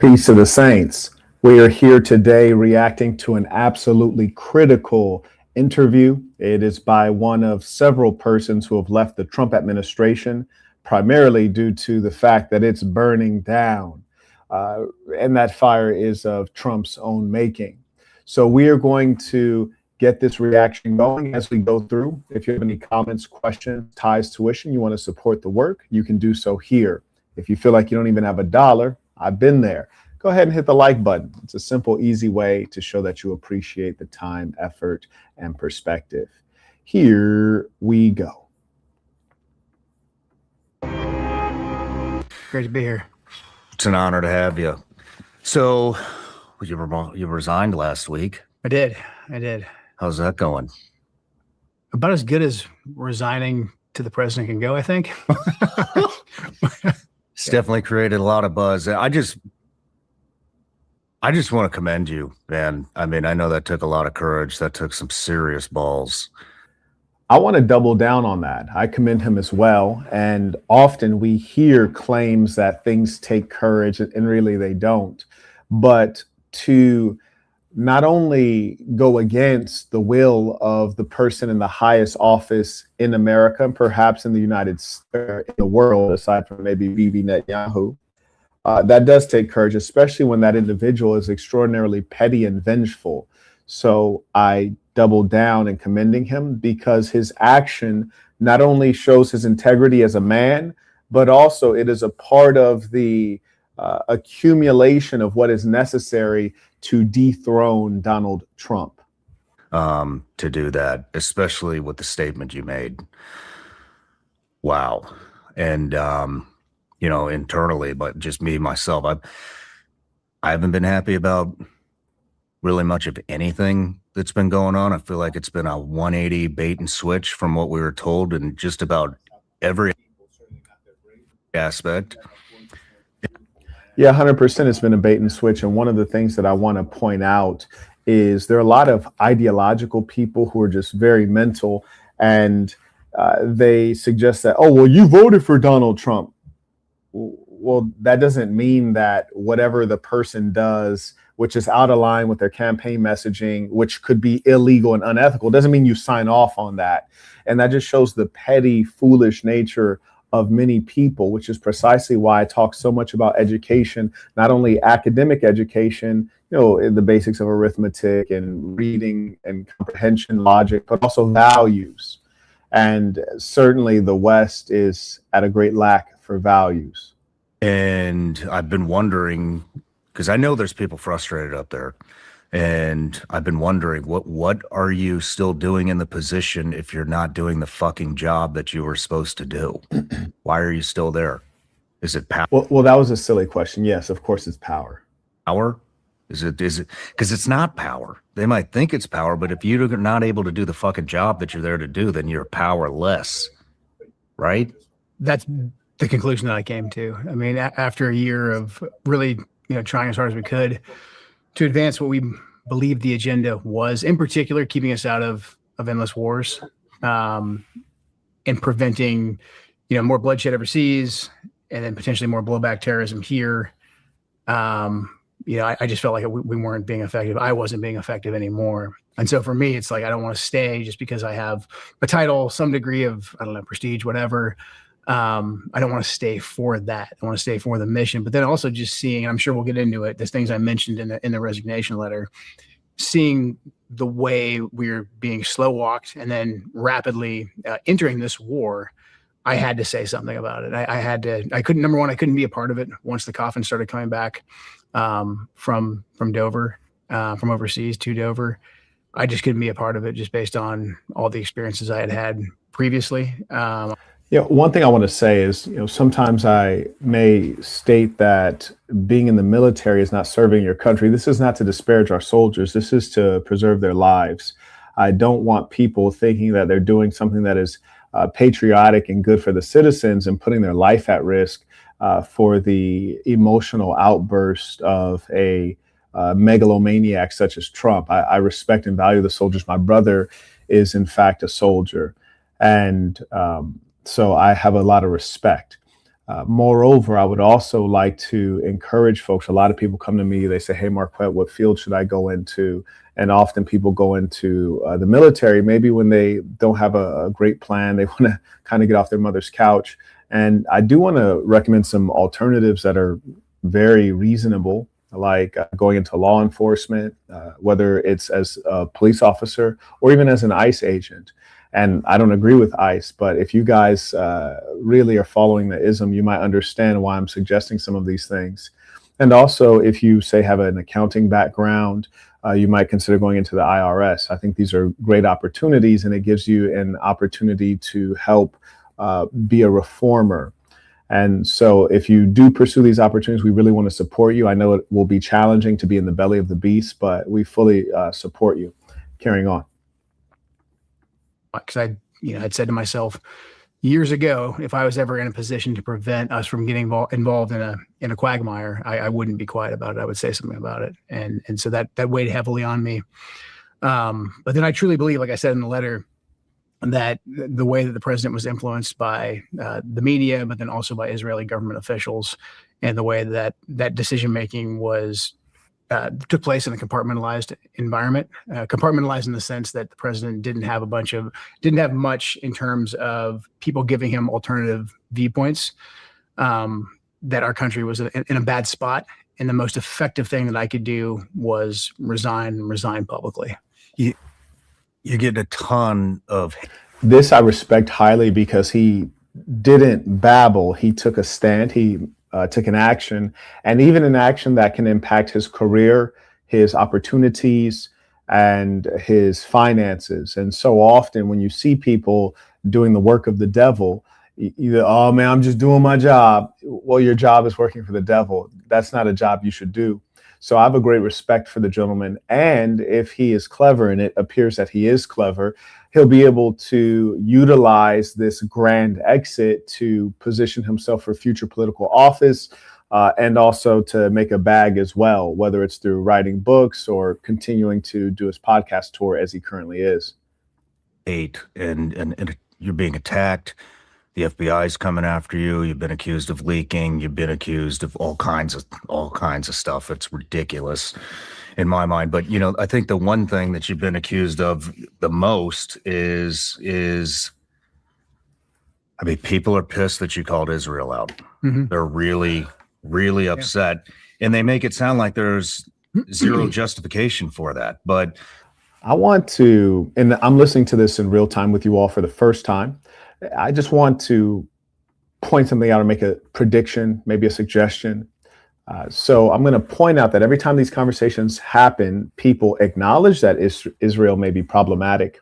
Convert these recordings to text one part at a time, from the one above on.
Peace to the saints. We are here today reacting to an absolutely critical interview. It is by one of several persons who have left the Trump administration, primarily due to the fact that it's burning down. And that fire is of Trump's own making. So we are going to get this reaction going as we go through. If you have any comments, questions, ties, tuition, you want to support the work, you can do so here. If you feel like you don't even have $1, I've been there. Go ahead and hit the like button. It's a simple, easy way to show that you appreciate the time, effort, and perspective. Here we go. Great to be here. It's an honor to have you. So you resigned last week. I did. How's that going? About as good as resigning to the president can go, I think. It's definitely created a lot of buzz. I just want to commend you, man. I mean, I know that took a lot of courage. That took some serious balls. I want to double down on that. I commend him as well. And often we hear claims that things take courage, and really they don't. But to not only go against the will of the person in the highest office in America, and perhaps in the in the world, aside from maybe Bibi Netanyahu, that does take courage, especially when that individual is extraordinarily petty and vengeful. So I doubled down in commending him because his action not only shows his integrity as a man, but also it is a part of the accumulation of what is necessary to dethrone Donald Trump. To do that, especially with the statement you made. Wow. And, you know, internally, but just me, myself, I haven't been happy about really much of anything that's been going on. I feel like it's been a 180 bait and switch from what we were told in just about every aspect. Yeah, 100% it's been a bait and switch. And one of the things that I want to point out is there are a lot of ideological people who are just very mental, and they suggest that, oh, well, you voted for Donald Trump. Well, that doesn't mean that whatever the person does, which is out of line with their campaign messaging, which could be illegal and unethical, doesn't mean you sign off on that. And that just shows the petty, foolish nature of many people, which is precisely why I talk so much about education, not only academic education, you know, in the basics of arithmetic and reading and comprehension, logic, but also values. And certainly the West is at a great lack for values. And I've been wondering, because I know there's people frustrated up there, and I've been wondering, what are you still doing in the position if you're not doing the fucking job that you were supposed to do? Why are you still there? Is it power? Well, that was a silly question. Yes, of course it's power. Power? Is it because it's not power? They might think it's power, but if you're not able to do the fucking job that you're there to do, then you're powerless, right? That's the conclusion that I came to. I mean, after a year of really, trying as hard as we could to advance what we believed the agenda was, in particular, keeping us out of endless wars, and preventing, more bloodshed overseas, and then potentially more blowback terrorism here. I just felt like we weren't being effective. I wasn't being effective anymore. And so for me, it's like, I don't want to stay just because I have a title, some degree of, I don't know, prestige, whatever. I don't want to stay for that. I want to stay for the mission, but then also just seeing, and I'm sure we'll get into it, there's things I mentioned in the resignation letter, seeing the way we're being slow walked and then rapidly entering this war. I had to say something about it. I couldn't be a part of it once the coffin started coming back from Dover, from overseas to Dover. I just couldn't be a part of it just based on all the experiences I had previously. One thing I want to say is, sometimes I may state that being in the military is not serving your country. This is not to disparage our soldiers. This is to preserve their lives. I don't want people thinking that they're doing something that is patriotic and good for the citizens and putting their life at risk for the emotional outburst of a megalomaniac such as Trump. I respect and value the soldiers. My brother is, in fact, a soldier. And so I have a lot of respect. Moreover, I would also like to encourage folks. A lot of people come to me, they say, hey, Marquette, what field should I go into? And often people go into the military, maybe when they don't have a great plan, they want to kind of get off their mother's couch. And I do want to recommend some alternatives that are very reasonable, like going into law enforcement, whether it's as a police officer or even as an ICE agent. And I don't agree with ICE, but if you guys really are following the ism, you might understand why I'm suggesting some of these things. And also, if you say have an accounting background, you might consider going into the IRS. I think these are great opportunities, and it gives you an opportunity to help be a reformer. And so if you do pursue these opportunities, we really want to support you. I know it will be challenging to be in the belly of the beast, but we fully support you. Carrying on. Because I'd said to myself years ago, if I was ever in a position to prevent us from getting involved in a quagmire, I wouldn't be quiet about it. I would say something about it, and so that weighed heavily on me. But then I truly believe, like I said in the letter, that the way that the president was influenced by the media, but then also by Israeli government officials, and the way that decision making was took place in a compartmentalized environment, compartmentalized in the sense that the president didn't have much in terms of people giving him alternative viewpoints, that our country was in a bad spot. And the most effective thing that I could do was resign publicly. You get a ton of this. I respect highly because he didn't babble. He took a stand. He took an action, and even an action that can impact his career, his opportunities, and his finances. And so often when you see people doing the work of the devil, either, oh man, I'm just doing my job. Well, your job is working for the devil. That's not a job you should do. So I have a great respect for the gentleman. And if he is clever, and it appears that he is clever, he'll be able to utilize this grand exit to position himself for future political office, and also to make a bag as well, whether it's through writing books or continuing to do his podcast tour as he currently is. And you're being attacked. The FBI is coming after you. You've been accused of leaking. You've been accused of all kinds of stuff. It's ridiculous in my mind. But, I think the one thing that you've been accused of the most is people are pissed that you called Israel out. Mm-hmm. They're really, really upset. And they make it sound like there's zero justification for that. But I want to, and I'm listening to this in real time with you all for the first time. I just want to point something out or make a prediction, maybe a suggestion. So I'm going to point out that every time these conversations happen, people acknowledge that Israel may be problematic.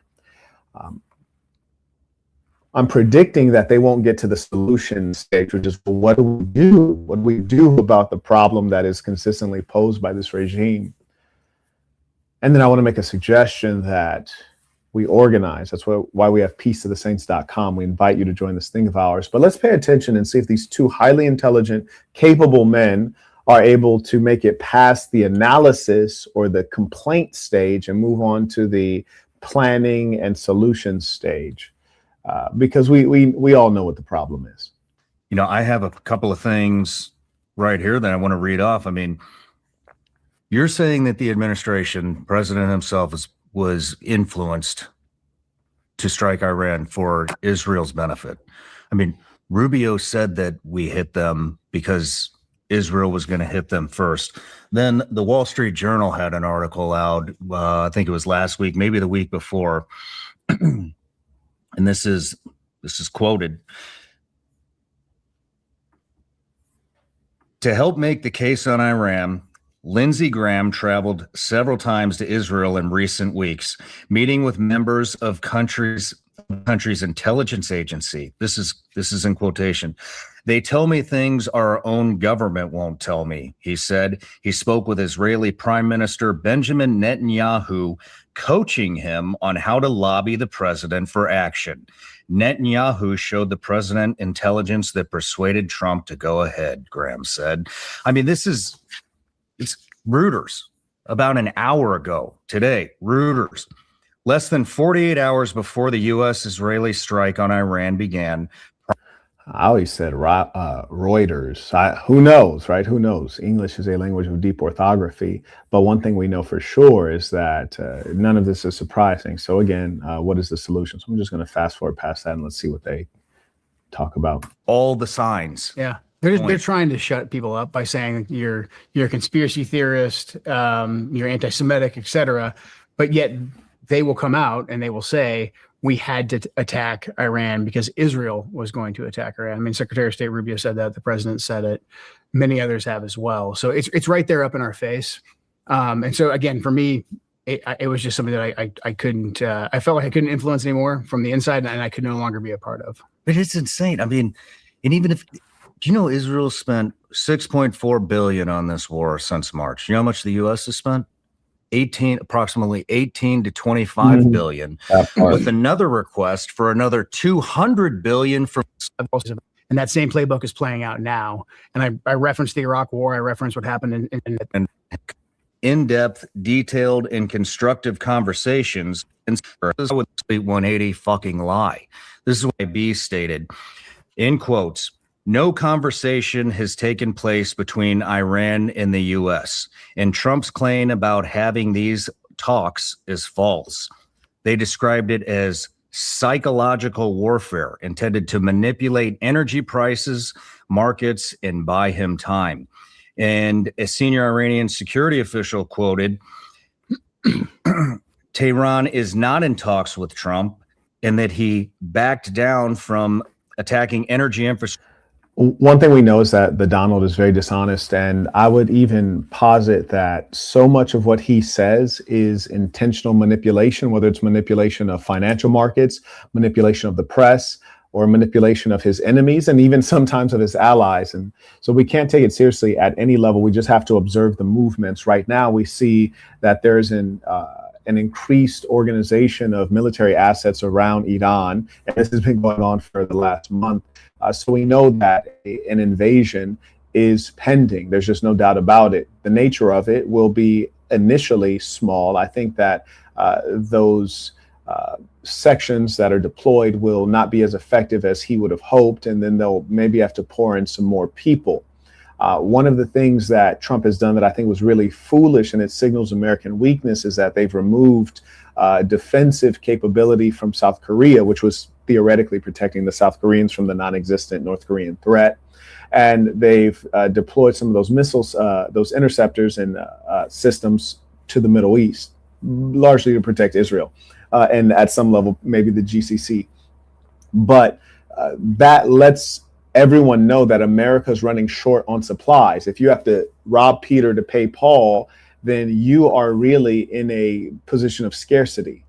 I'm predicting that they won't get to the solution stage, which is, well, what do we do? What do we do about the problem that is consistently posed by this regime? And then I want to make a suggestion that we organize. That's why we have peacetothesaints.com. We invite you to join this thing of ours. But let's pay attention and see if these two highly intelligent, capable men are able to make it past the analysis or the complaint stage and move on to the planning and solutions stage. Because we all know what the problem is. I have a couple of things right here that I want to read off. You're saying that the administration, president himself, was influenced to strike Iran for Israel's benefit. Rubio said that we hit them because Israel was going to hit them first. Then the Wall Street Journal had an article out, I think it was last week, maybe the week before. And this is quoted. To help make the case on Iran, Lindsey Graham traveled several times to Israel in recent weeks, meeting with members of country's intelligence agency. This is in quotation. They tell me things our own government won't tell me, he said. He spoke with Israeli Prime Minister Benjamin Netanyahu, coaching him on how to lobby the president for action. Netanyahu showed the president intelligence that persuaded Trump to go ahead, Graham said. It's Reuters about an hour ago today. Reuters, less than 48 hours before the U.S.-Israeli strike on Iran began. I always said Reuters. Who knows, right? Who knows? English is a language of deep orthography. But one thing we know for sure is that none of this is surprising. So again, what is the solution? So I'm just going to fast forward past that and let's see what they talk about. All the signs. Yeah. They're trying to shut people up by saying you're a conspiracy theorist, you're anti-Semitic, etc. But yet they will come out and they will say we had to attack Iran because Israel was going to attack Iran. I mean, Secretary of State Rubio said that, the president said it, many others have as well. So it's right there up in our face. And so again, for me, it was just something that I couldn't. I felt like I couldn't influence anymore from the inside, and I could no longer be a part of. But it's insane. I mean, and even if, do you know Israel spent $6.4 billion on this war since March? You know how much the U.S. has spent? Approximately 18 to 25 billion, with another request for another 200 billion from. And that same playbook is playing out now. And I referenced the Iraq War. I referenced what happened in in-depth, detailed, and constructive conversations. And this is what 180 fucking lie. This is what B stated, in quotes, no conversation has taken place between Iran and the U.S., and Trump's claim about having these talks is false. They described it as psychological warfare intended to manipulate energy prices, markets, and buy him time. And a senior Iranian security official quoted, Tehran is not in talks with Trump, and that he backed down from attacking energy infrastructure. One thing we know is that the Donald is very dishonest, and I would even posit that so much of what he says is intentional manipulation, whether it's manipulation of financial markets, manipulation of the press, or manipulation of his enemies, and even sometimes of his allies. And so we can't take it seriously at any level. We just have to observe the movements. Right now, we see that there's an increased organization of military assets around Iran, and this has been going on for the last month. So we know that an invasion is pending. There's just no doubt about it. The nature of it will be initially small. I think that those sections that are deployed will not be as effective as he would have hoped, and then they'll maybe have to pour in some more people. One of the things that Trump has done that I think was really foolish, and it signals American weakness, is that they've removed defensive capability from South Korea, which was theoretically protecting the South Koreans from the non-existent North Korean threat. And they've deployed some of those missiles, those interceptors and systems to the Middle East, largely to protect Israel. And at some level, maybe the GCC. But that lets everyone know that America's running short on supplies. If you have to rob Peter to pay Paul, then you are really in a position of scarcity.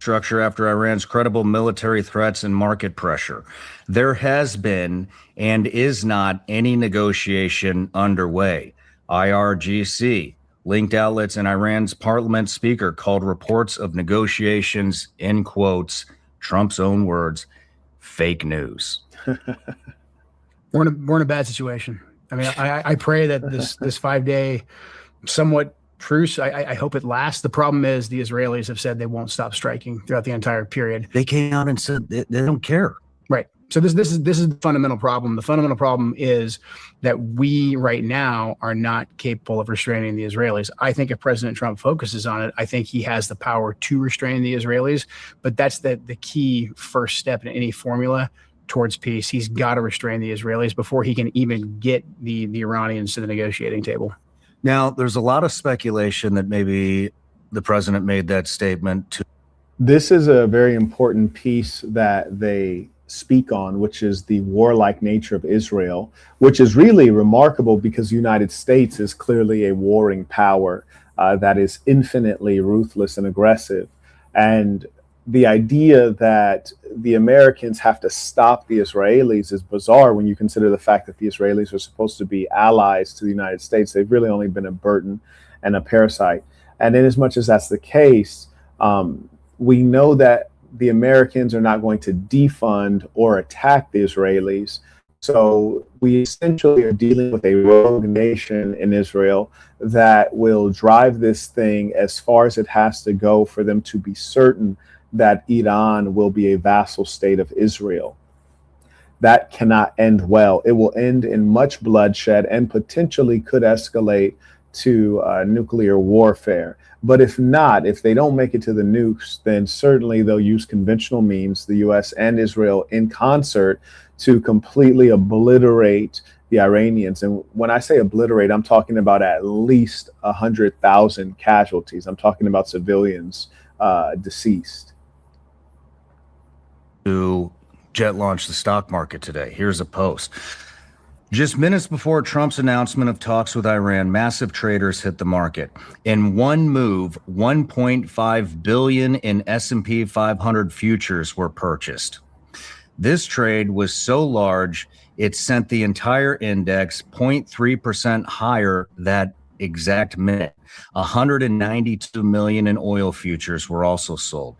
Structure after Iran's credible military threats and market pressure. There has been and is not any negotiation underway. IRGC, linked outlets, and Iran's parliament speaker called reports of negotiations, in quotes, Trump's own words, fake news. We're in a bad situation. I mean, I pray that this 5-day somewhat truce, I hope it lasts. The problem is the Israelis have said they won't stop striking throughout the entire period. They came out and said they don't care. Right. So this is the fundamental problem. The fundamental problem is that we right now are not capable of restraining the Israelis. I think if President Trump focuses on it, I think he has the power to restrain the Israelis. But that's the key first step in any formula towards peace. He's got to restrain the Israelis before he can even get the Iranians to the negotiating table. Now, there's a lot of speculation that maybe the president made that statement. This is a very important piece that they speak on, which is the warlike nature of Israel, which is really remarkable because the United States is clearly a warring power that is infinitely ruthless and aggressive. And the idea that the Americans have to stop the Israelis is bizarre when you consider the fact that the Israelis are supposed to be allies to the United States. They've really only been a burden and a parasite. And in as much as that's the case, we know that the Americans are not going to defund or attack the Israelis. So we essentially are dealing with a rogue nation in Israel that will drive this thing as far as it has to go for them to be certain that Iran will be a vassal state of Israel. that cannot end well. It will end in much bloodshed and potentially could escalate to nuclear warfare. But if not, if they don't make it to the nukes, then certainly they'll use conventional means, the US and Israel in concert, to completely obliterate the Iranians. And when I say obliterate, I'm talking about at least 100,000 casualties. I'm talking about civilians deceased. To jet launch the stock market today. Here's a post. Just minutes before Trump's announcement of talks with Iran, massive traders hit the market. In one move, 1.5 billion in S&P 500 futures were purchased. This trade was so large, it sent the entire index 0.3% higher that exact minute. 192 million in oil futures were also sold.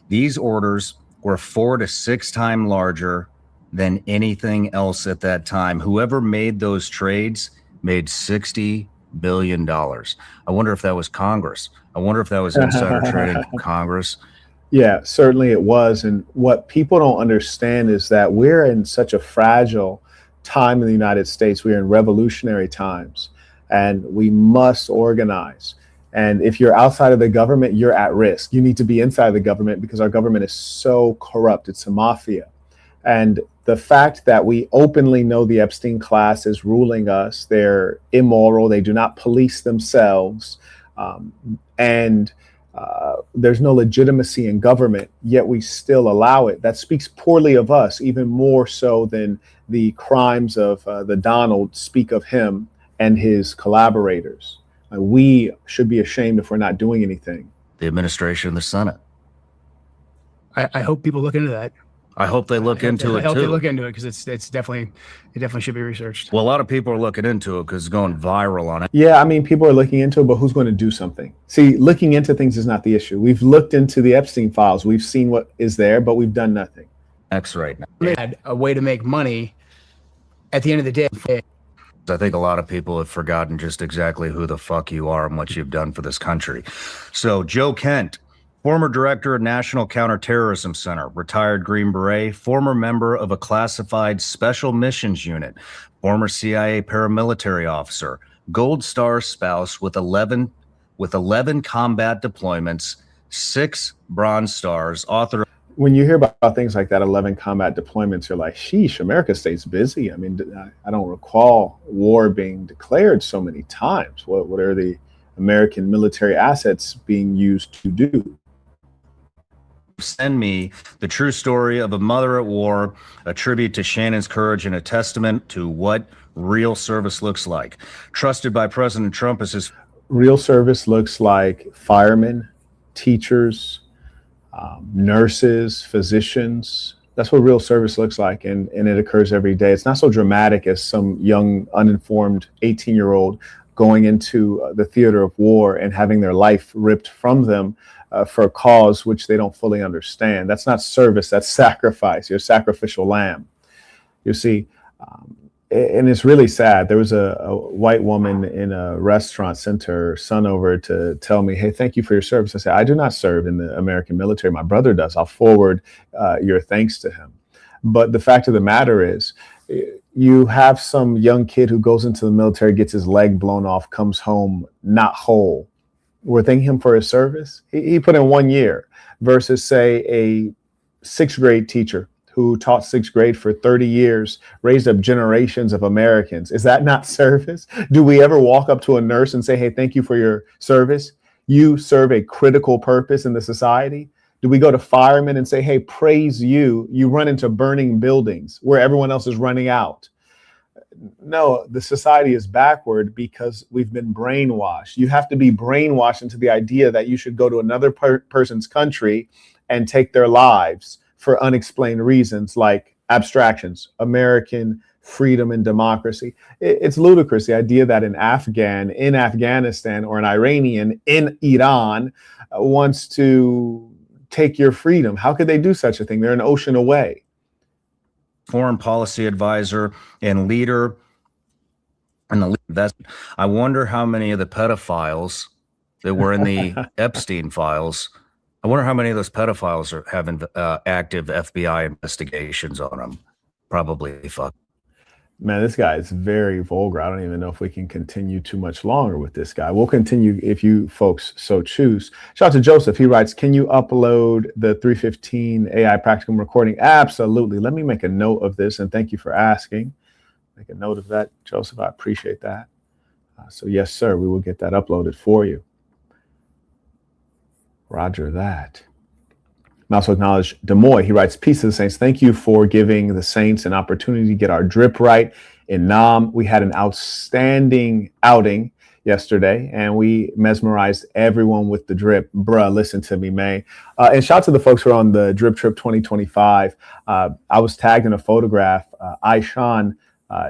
These orders were 4 to 6 times larger than anything else at that time. Whoever made those trades made $60 billion. I wonder if that was Congress. I wonder if that was insider trading Congress. Yeah, certainly it was. And what people don't understand is that we're in such a fragile time in the United States. We're in revolutionary times, and we must organize. And if you're outside of the government, you're at risk. You need to be inside the government because our government is so corrupt. It's a mafia. And the fact that we openly know the Epstein class is ruling us, they're immoral, they do not police themselves, and there's no legitimacy in government, yet we still allow it. That speaks poorly of us, even more so than the crimes of the Donald speak of him and his collaborators. We should be ashamed if we're not doing anything. The administration and the Senate. I hope people look into that. I hope they look into it too. I hope they look into it because it definitely should be researched. Well, a lot of people are looking into it because it's going viral on it. Yeah, I mean, people are looking into it, but who's going to do something? See, looking into things is not the issue. We've looked into the Epstein files. We've seen what is there, but we've done nothing. That's right. Had a way to make money at the end of the day. I think a lot of people have forgotten just exactly who the fuck you are and what you've done for this country. So Joe Kent, former director of National Counterterrorism Center, retired Green Beret, former member of a classified special missions unit, former CIA paramilitary officer, Gold Star spouse with 11 combat deployments, 6 Bronze Stars, author. When you hear about things like that, 11 combat deployments, you're like, sheesh, America stays busy. I mean, I don't recall war being declared so many times. What are the American military assets being used to do? Send me the true story of a mother at war, a tribute to Shannon's courage and a testament to what real service looks like. Trusted by President Trump as his real service looks like firemen, teachers, nurses, physicians. That's what real service looks like, and it occurs every day. It's not so dramatic as some young, uninformed 18-year-old going into the theater of war and having their life ripped from them for a cause which they don't fully understand. That's not service, that's sacrifice. You're a sacrificial lamb. You see, and it's really sad. There was a white woman in a restaurant sent her son over to tell me, hey, thank you for your service. I said, I do not serve in the American military. My brother does. I'll forward your thanks to him. But the fact of the matter is, you have some young kid who goes into the military, gets his leg blown off, comes home not whole. We're thanking him for his service. He put in 1 year versus, say, a 6th grade teacher who taught 6th grade for 30 years, raised up generations of Americans. Is that not service? Do we ever walk up to a nurse and say, hey, thank you for your service? You serve a critical purpose in the society. Do we go to firemen and say, hey, praise you? You run into burning buildings where everyone else is running out. No, the society is backward because we've been brainwashed. You have to be brainwashed into the idea that you should go to another person's country and take their lives for unexplained reasons like abstractions, American freedom and democracy. It's ludicrous, the idea that an Afghan in Afghanistan or an Iranian in Iran wants to take your freedom. How could they do such a thing? They're an ocean away. Foreign policy advisor and leader and the investment. I wonder how many of the pedophiles that were in the Epstein files, I wonder how many of those pedophiles have active FBI investigations on them. probably fuck. Man, this guy is very vulgar. I don't even know if we can continue too much longer with this guy. We'll continue if you folks so choose. Shout out to Joseph. He writes, can you upload the 315 AI practicum recording? Absolutely. Let me make a note of this, and thank you for asking. Make a note of that, Joseph. I appreciate that. So yes, sir, we will get that uploaded for you. Roger that. I also acknowledge Demoy. He writes, peace to the saints. Thank you for giving the saints an opportunity to get our drip right. In Nam, we had an outstanding outing yesterday, and we mesmerized everyone with the drip. Bruh, listen to me, man. And shout out to the folks who are on the Drip Trip 2025. I was tagged in a photograph. Shawn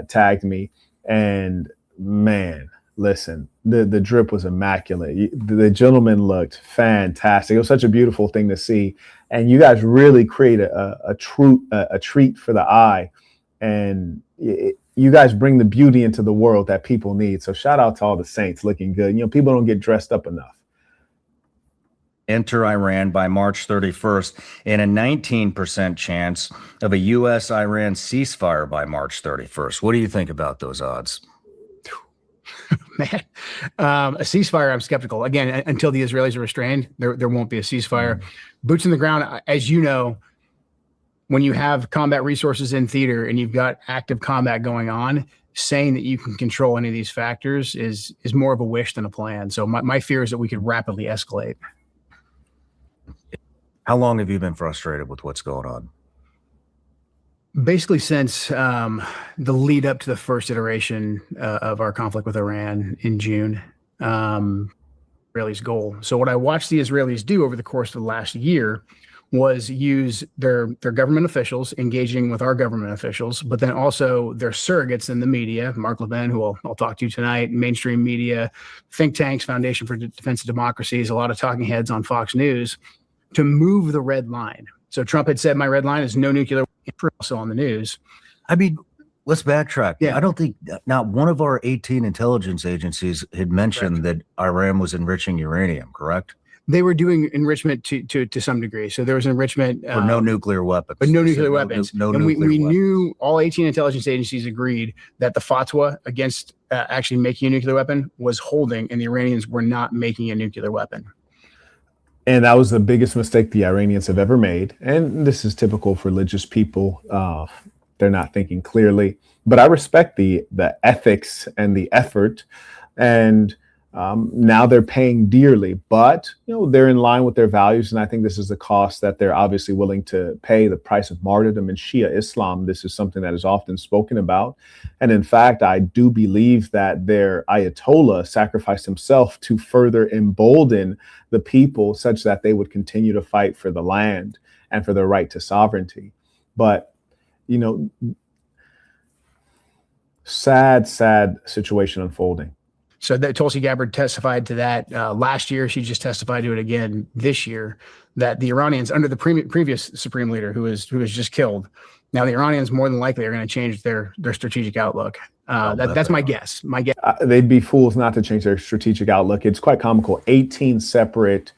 tagged me, and man, listen, the drip was immaculate. The gentleman looked fantastic. It was such a beautiful thing to see. And you guys really create a treat for the eye. And you guys bring the beauty into the world that people need. So shout out to all the saints looking good. You know, people don't get dressed up enough. Enter Iran by March 31st, and a 19% chance of a U.S.-Iran ceasefire by March 31st. What do you think about those odds? Man, a ceasefire, I'm skeptical. Again, until the Israelis are restrained, there won't be a ceasefire. Boots in the ground, as you know, when you have combat resources in theater and you've got active combat going on, saying that you can control any of these factors is more of a wish than a plan. So my fear is that we could rapidly escalate. How long have you been frustrated with what's going on? Basically since the lead up to the first iteration of our conflict with Iran in June, Israelis' goal. So what I watched the Israelis do over the course of the last year was use their government officials engaging with our government officials, but then also their surrogates in the media, Mark Levin, who I'll talk to tonight, mainstream media, think tanks, Foundation for Defense of Democracies, a lot of talking heads on Fox News, to move the red line. So Trump had said, my red line is no nuclear, also on the news. I mean, let's backtrack. Yeah. I don't think not one of our 18 intelligence agencies had mentioned that Iran was enriching uranium, correct? They were doing enrichment to some degree. So there was enrichment. For no nuclear weapons. But no nuclear weapons. No and nuclear we weapons. knew, all 18 intelligence agencies agreed that the fatwa against actually making a nuclear weapon was holding, and the Iranians were not making a nuclear weapon. And that was the biggest mistake the Iranians have ever made. And this is typical for religious people. They're not thinking clearly. But I respect the ethics and the effort. And now they're paying dearly. But they're in line with their values. And I think this is the cost that they're obviously willing to pay, the price of martyrdom in Shia Islam. This is something that is often spoken about. And in fact, I do believe that their Ayatollah sacrificed himself to further embolden the people such that they would continue to fight for the land and for their right to sovereignty. But, sad situation unfolding. So that Tulsi Gabbard testified to that last year. She just testified to it again this year, that the Iranians, under the previous supreme leader who was just killed, now the Iranians more than likely are going to change their strategic outlook. That's my guess. They'd be fools not to change their strategic outlook. It's quite comical. 18 separate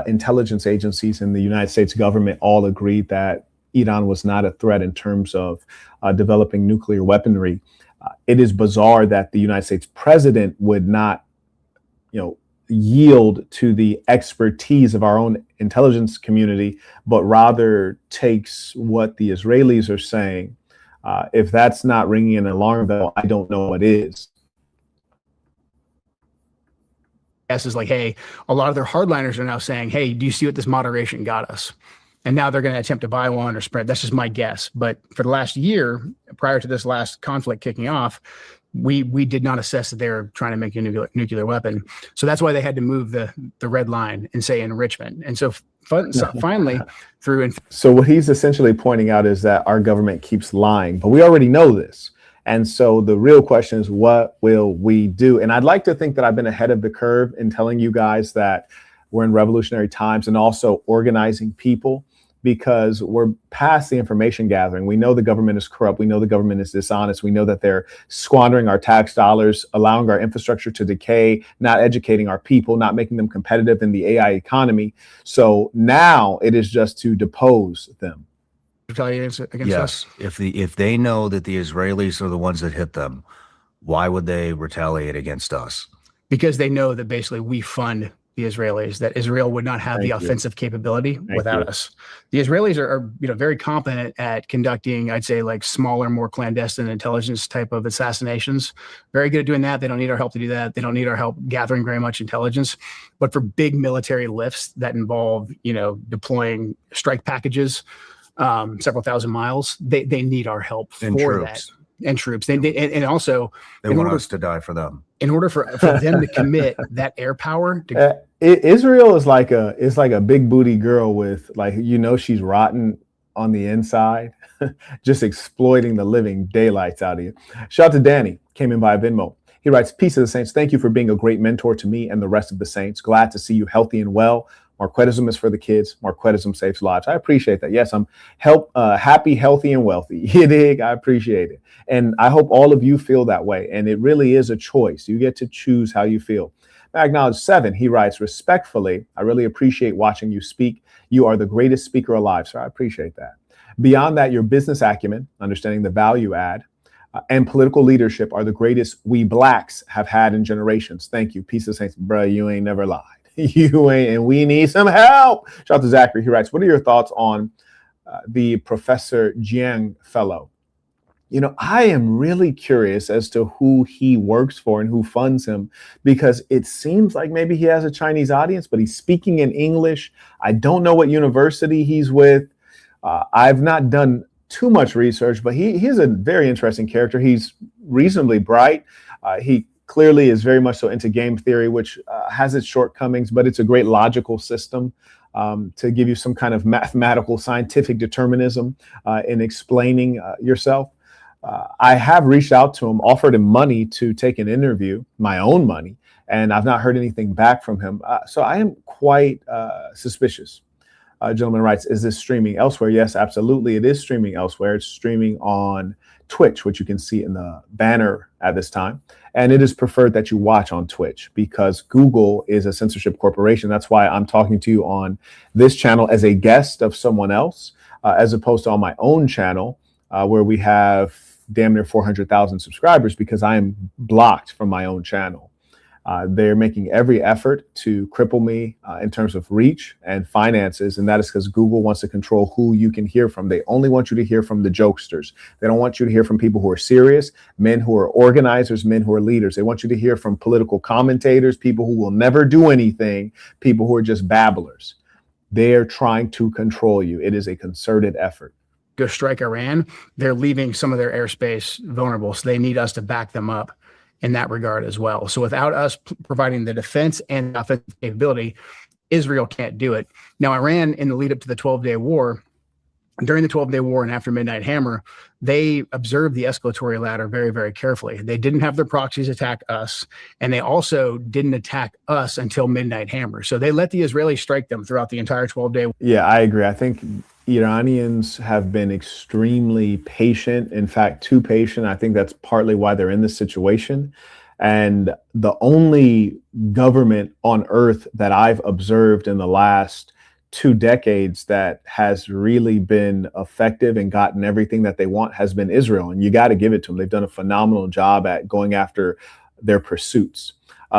intelligence agencies in the United States government all agreed that Iran was not a threat in terms of developing nuclear weaponry. It is bizarre that the United States president would not, yield to the expertise of our own intelligence community, but rather takes what the Israelis are saying. If that's not ringing an alarm bell, I don't know what is. Yes, is like, hey, a lot of their hardliners are now saying, hey, do you see what this moderation got us? And now they're going to attempt to buy one or spread. That's just my guess. But for the last year, prior to this last conflict kicking off, we did not assess that they were trying to make a nuclear weapon. So that's why they had to move the red line and say enrichment. And so finally, through. So what he's essentially pointing out is that our government keeps lying, but we already know this. And so the real question is, what will we do? And I'd like to think that I've been ahead of the curve in telling you guys that we're in revolutionary times and also organizing people, because we're past the information gathering. We know the government is corrupt. We know the government is dishonest. We know that they're squandering our tax dollars, allowing our infrastructure to decay, not educating our people, not making them competitive in the AI economy. So now it is just to depose them. retaliate against Yes. us? If they know that the Israelis are the ones that hit them, why would they retaliate against us? Because they know that basically we fund the Israelis, that Israel would not have the Thank you. offensive capability Thank without you. us. The Israelis are very competent at conducting, I'd say, like smaller, more clandestine intelligence type of assassinations. Very good at doing that. They don't need our help to do that. They don't need our help gathering very much intelligence. But for big military lifts that involve, deploying strike packages several thousand miles, they need our help And for troops. that. And troops. And also, They want us to die for them. in order for them to commit that air power to Israel is like a big booty girl with she's rotten on the inside, just exploiting the living daylights out of you. Shout out to Danny, came in via Venmo. He writes, "Peace of the Saints. Thank you for being a great mentor to me and the rest of the Saints. Glad to see you healthy and well. Marquettism is for the kids. Marquettism saves lives." I appreciate that. Yes, I'm happy, healthy, and wealthy. You dig? I appreciate it. And I hope all of you feel that way. And it really is a choice. You get to choose how you feel. I acknowledge 7. He writes, "Respectfully, I really appreciate watching you speak. You are the greatest speaker alive." Sir, I appreciate that. Beyond that, your business acumen, understanding the value add, and political leadership are the greatest we blacks have had in generations. Thank you. Peace of Saints. Bruh, you ain't never lied. You ain't, and we need some help. Shout out to Zachary. He writes, "What are your thoughts on the Professor Jiang fellow?" I am really curious as to who he works for and who funds him, because it seems like maybe he has a Chinese audience, but he's speaking in English. I don't know what university he's with. I've not done too much research, but he's a very interesting character. He's reasonably bright. He clearly is very much so into game theory, which has its shortcomings, but it's a great logical system to give you some kind of mathematical, scientific determinism in explaining yourself. I have reached out to him, offered him money to take an interview, my own money, and I've not heard anything back from him. So I am quite suspicious. Gentleman writes, "Is this streaming elsewhere?" Yes, absolutely. It is streaming elsewhere. It's streaming on Twitch, which you can see in the banner at this time. And it is preferred that you watch on Twitch because Google is a censorship corporation. That's why I'm talking to you on this channel as a guest of someone else, as opposed to on my own channel, where we have damn near 400,000 subscribers, because I am blocked from my own channel. They're making every effort to cripple me in terms of reach and finances, and that is because Google wants to control who you can hear from. They only want you to hear from the jokesters. They don't want you to hear from people who are serious, men who are organizers, men who are leaders. They want you to hear from political commentators, people who will never do anything, people who are just babblers. They're trying to control you. It is a concerted effort. Go strike Iran, they're leaving some of their airspace vulnerable. So they need us to back them up in that regard as well. So without us providing the defense and the offensive capability, Israel can't do it. Now, Iran, in the lead up to the 12-day war, during the 12-day war and after Midnight Hammer, they observed the escalatory ladder very, very carefully. They didn't have their proxies attack us, and they also didn't attack us until Midnight Hammer. So they let the Israelis strike them throughout the entire 12-day. Yeah, I agree. I think Iranians have been extremely patient. In fact, too patient. I think that's partly why they're in this situation. And the only government on earth that I've observed in the last 2 decades that has really been effective and gotten everything that they want has been Israel. And you got to give it to them. They've done a phenomenal job at going after their pursuits.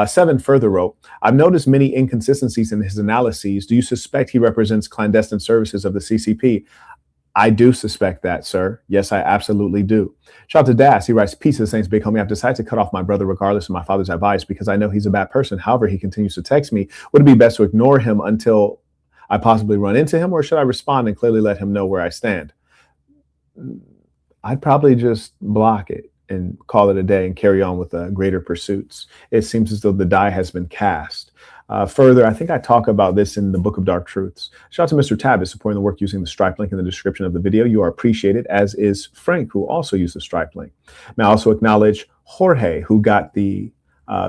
7 further wrote, "I've noticed many inconsistencies in his analyses. Do you suspect he represents clandestine services of the CCP?" I do suspect that, sir. Yes, I absolutely do. Shout out to Das. He writes, "Peace of the Saints, big homie. I've decided to cut off my brother regardless of my father's advice because I know he's a bad person. However, he continues to text me. Would it be best to ignore him until I possibly run into him, or should I respond and clearly let him know where I stand?" I'd probably just block it and call it a day and carry on with greater pursuits. It seems as though the die has been cast. Further, I think I talk about this in the Book of Dark Truths. Shout out to Mr. Tabit supporting the work using the Stripe link in the description of the video. You are appreciated, as is Frank, who also used the Stripe link. May I also acknowledge Jorge, who got the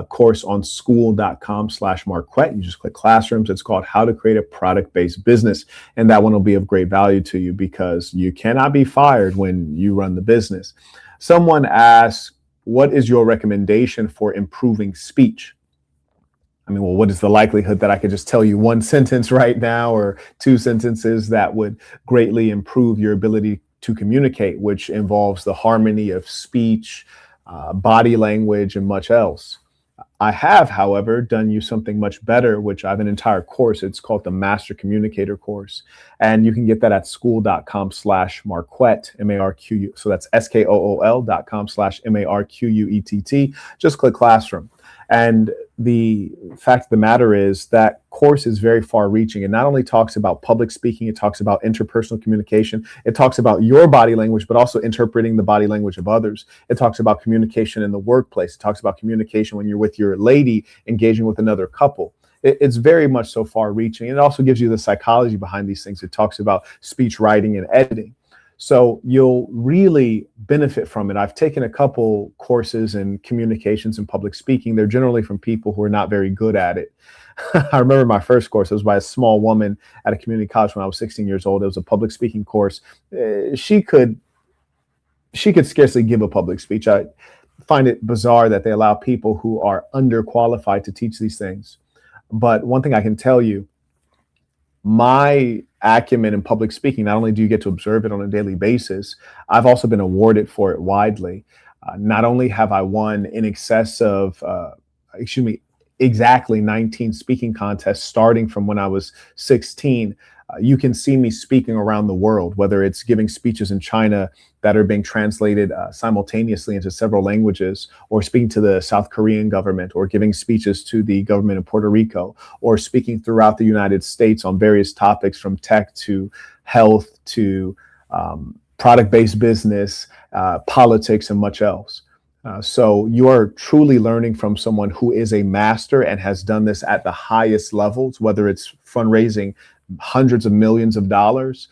course on school.com/Marquette. You just click classrooms. It's called How to Create a Product-Based Business. And that one will be of great value to you because you cannot be fired when you run the business. Someone asked, "What is your recommendation for improving speech?" I mean, well, what is the likelihood that I could just tell you one sentence right now or two sentences that would greatly improve your ability to communicate, which involves the harmony of speech, body language, and much else. I have, however, done you something much better, which I have an entire course. It's called the Master Communicator course. And you can get that at school.com/Marquette, M-A-R-Q-U. So that's SKOOL.com/MARQUETT. Just click classroom. And the fact of the matter is that course is very far reaching. It not only talks about public speaking, it talks about interpersonal communication. It talks about your body language, but also interpreting the body language of others. It talks about communication in the workplace. It talks about communication when you're with your lady engaging with another couple. It's very much so far reaching. It also gives you the psychology behind these things. It talks about speech writing and editing. So you'll really benefit from it. I've taken a couple courses in communications and public speaking. They're generally from people who are not very good at it. I remember my first course, it was by a small woman at a community college when I was 16 years old. It was a public speaking course. She could scarcely give a public speech. I find it bizarre that they allow people who are underqualified to teach these things. But one thing I can tell you, my acumen in public speaking, not only do you get to observe it on a daily basis, I've also been awarded for it widely. Not only have I won in excess of, exactly 19 speaking contests starting from when I was 16. You can see me speaking around the world, whether it's giving speeches in China that are being translated simultaneously into several languages, or speaking to the South Korean government, or giving speeches to the government of Puerto Rico, or speaking throughout the United States on various topics from tech to health to product-based business, politics, and much else. So you are truly learning from someone who is a master and has done this at the highest levels, whether it's fundraising hundreds of millions of dollars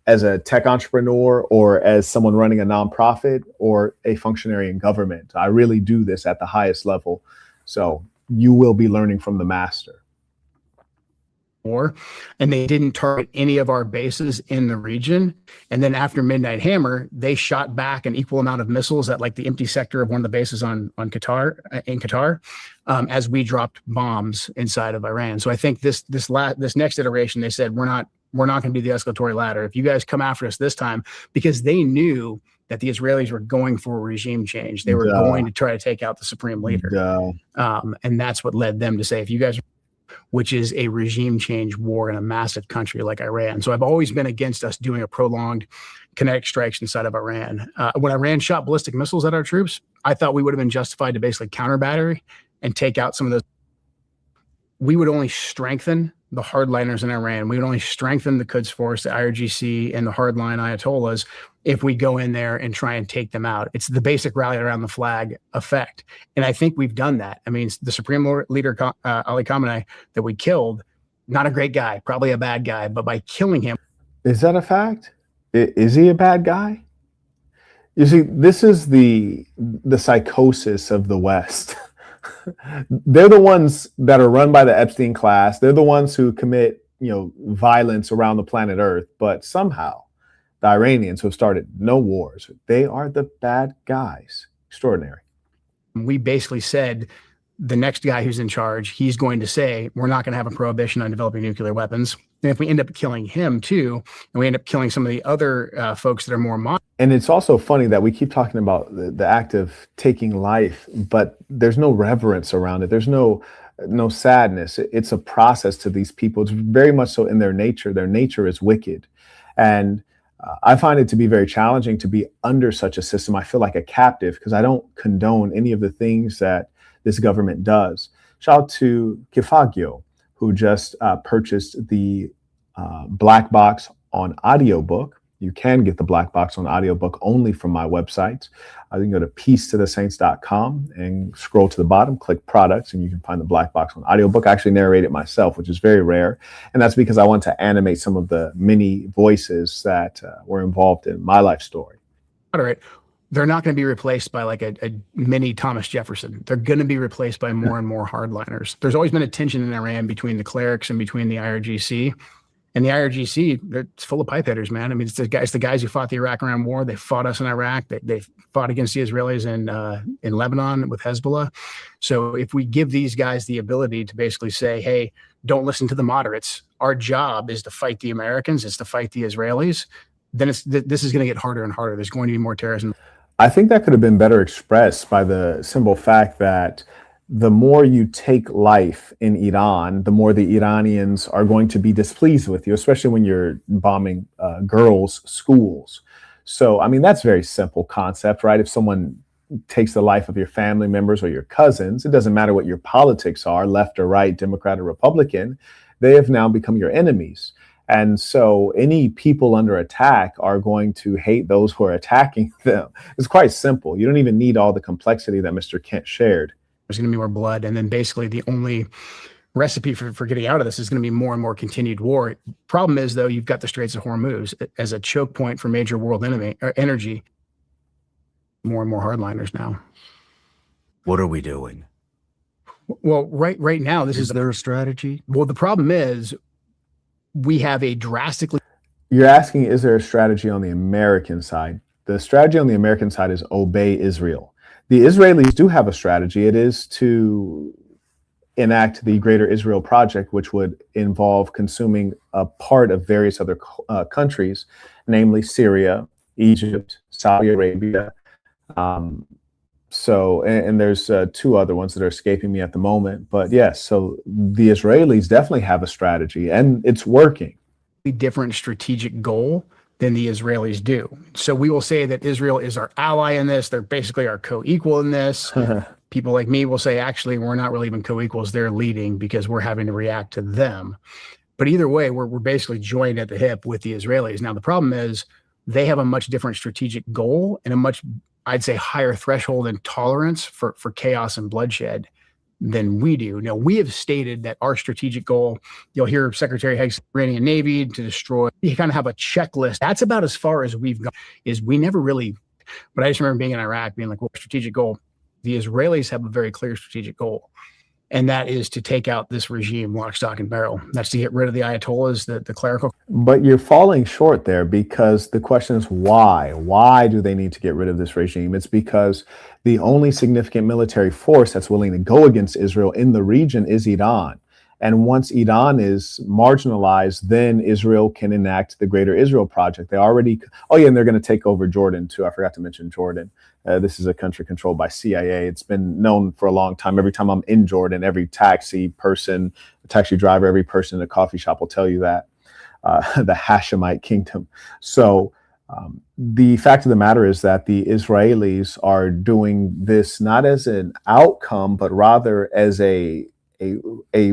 as a tech entrepreneur, or as someone running a nonprofit, or a functionary in government. I really do this at the highest level. So you will be learning from the master. And they didn't target any of our bases in the region. And then after Midnight Hammer, they shot back an equal amount of missiles at like the empty sector of one of the bases in Qatar, as we dropped bombs inside of Iran. So I think this next iteration, they said, we're not going to do the escalatory ladder. If you guys come after us this time, because they knew that the Israelis were going for a regime change. They were going to try to take out the supreme leader. And that's what led them to say, if you guys, which is a regime change war in a massive country like Iran. So I've always been against us doing a prolonged kinetic strikes inside of Iran. When Iran shot ballistic missiles at our troops, I thought we would have been justified to basically counter battery and take out some of those. We would only strengthen the hardliners in Iran. We would only strengthen the Quds Force, the IRGC, and the hardline Ayatollahs if we go in there and try and take them out. It's the basic rally around the flag effect. And I think we've done that. I mean, the Supreme Leader, Ali Khamenei, that we killed, not a great guy, probably a bad guy, but by killing him. Is that a fact? Is he a bad guy? You see, this is the psychosis of the West. They're the ones that are run by the Epstein class. They're the ones who commit, violence around the planet Earth. But somehow, the Iranians who have started no wars, they are the bad guys. Extraordinary. We basically said, the next guy who's in charge, he's going to say, we're not going to have a prohibition on developing nuclear weapons. And if we end up killing him too, and we end up killing some of the other folks that are more modern. And it's also funny that we keep talking about the act of taking life, but there's no reverence around it. There's no sadness. It's a process to these people. It's very much so in their nature. Their nature is wicked. And I find it to be very challenging to be under such a system. I feel like a captive because I don't condone any of the things that this government does. Shout out to Kifagio, who just purchased the Black Box on audiobook. You can get the Black Box on audiobook only from my website. You can go to peacetothesaints.com and scroll to the bottom, click products, and you can find the Black Box on audiobook. I actually narrate it myself, which is very rare. And that's because I want to animate some of the many voices that were involved in my life story. All right. They're not going to be replaced by like a mini Thomas Jefferson. They're going to be replaced by more and more hardliners. There's always been a tension in Iran between the clerics and between the IRGC. And the IRGC, it's full of pipe hitters, man. I mean, it's the guys who fought the Iraq-Iran war. They fought us in Iraq. They fought against the Israelis in Lebanon with Hezbollah. So if we give these guys the ability to basically say, hey, don't listen to the moderates. Our job is to fight the Americans. It's to fight the Israelis. Then this is going to get harder and harder. There's going to be more terrorism. I think that could have been better expressed by the simple fact that the more you take life in Iran, the more the Iranians are going to be displeased with you, especially when you're bombing girls' schools. So, I mean, that's a very simple concept, right? If someone takes the life of your family members or your cousins, it doesn't matter what your politics are, left or right, Democrat or Republican, they have now become your enemies. And so any people under attack are going to hate those who are attacking them. It's quite simple. You don't even need all the complexity that Mr. Kent shared. There's going to be more blood. And then basically the only recipe for getting out of this is going to be more and more continued war. Problem is, though, you've got the Straits of Hormuz as a choke point for major world energy. More and more hardliners now. What are we doing? Well, right now, is there a strategy? Well, the problem is we have a drastically... You're asking, is there a strategy on the American side? The strategy on the American side is obey Israel. The Israelis do have a strategy. It is to enact the Greater Israel Project, which would involve consuming a part of various other countries, namely Syria, Egypt, Saudi Arabia. And there's two other ones that are escaping me at the moment. But yes, so the Israelis definitely have a strategy, and it's working. Different strategic goal than the Israelis do. So we will say that Israel is our ally in this. They're basically our co-equal in this. People like me will say, actually, we're not really even co-equals. They're leading because we're having to react to them. But either way, we're basically joined at the hip with the Israelis. Now, the problem is they have a much different strategic goal and a much, I'd say, higher threshold and tolerance for chaos and bloodshed than we do. Now, we have stated that our strategic goal, you'll hear Secretary Haig's Iranian Navy to destroy, you kind of have a checklist. That's about as far as we've gone, is we never really, but I just remember being in Iraq, being like, well, strategic goal. The Israelis have a very clear strategic goal, and that is to take out this regime lock, stock, and barrel. That's to get rid of the Ayatollahs, the clerical. But you're falling short there, because the question is why? Why do they need to get rid of this regime? It's because the only significant military force that's willing to go against Israel in the region is Iran. And once Iran is marginalized, then Israel can enact the Greater Israel Project. They already, oh yeah, and they're going to take over Jordan too. I forgot to mention Jordan. This is a country controlled by CIA. It's been known for a long time. Every time I'm in Jordan, every taxi person, taxi driver, every person in a coffee shop will tell you that. The Hashemite kingdom. So the fact of the matter is that the Israelis are doing this not as an outcome, but rather as a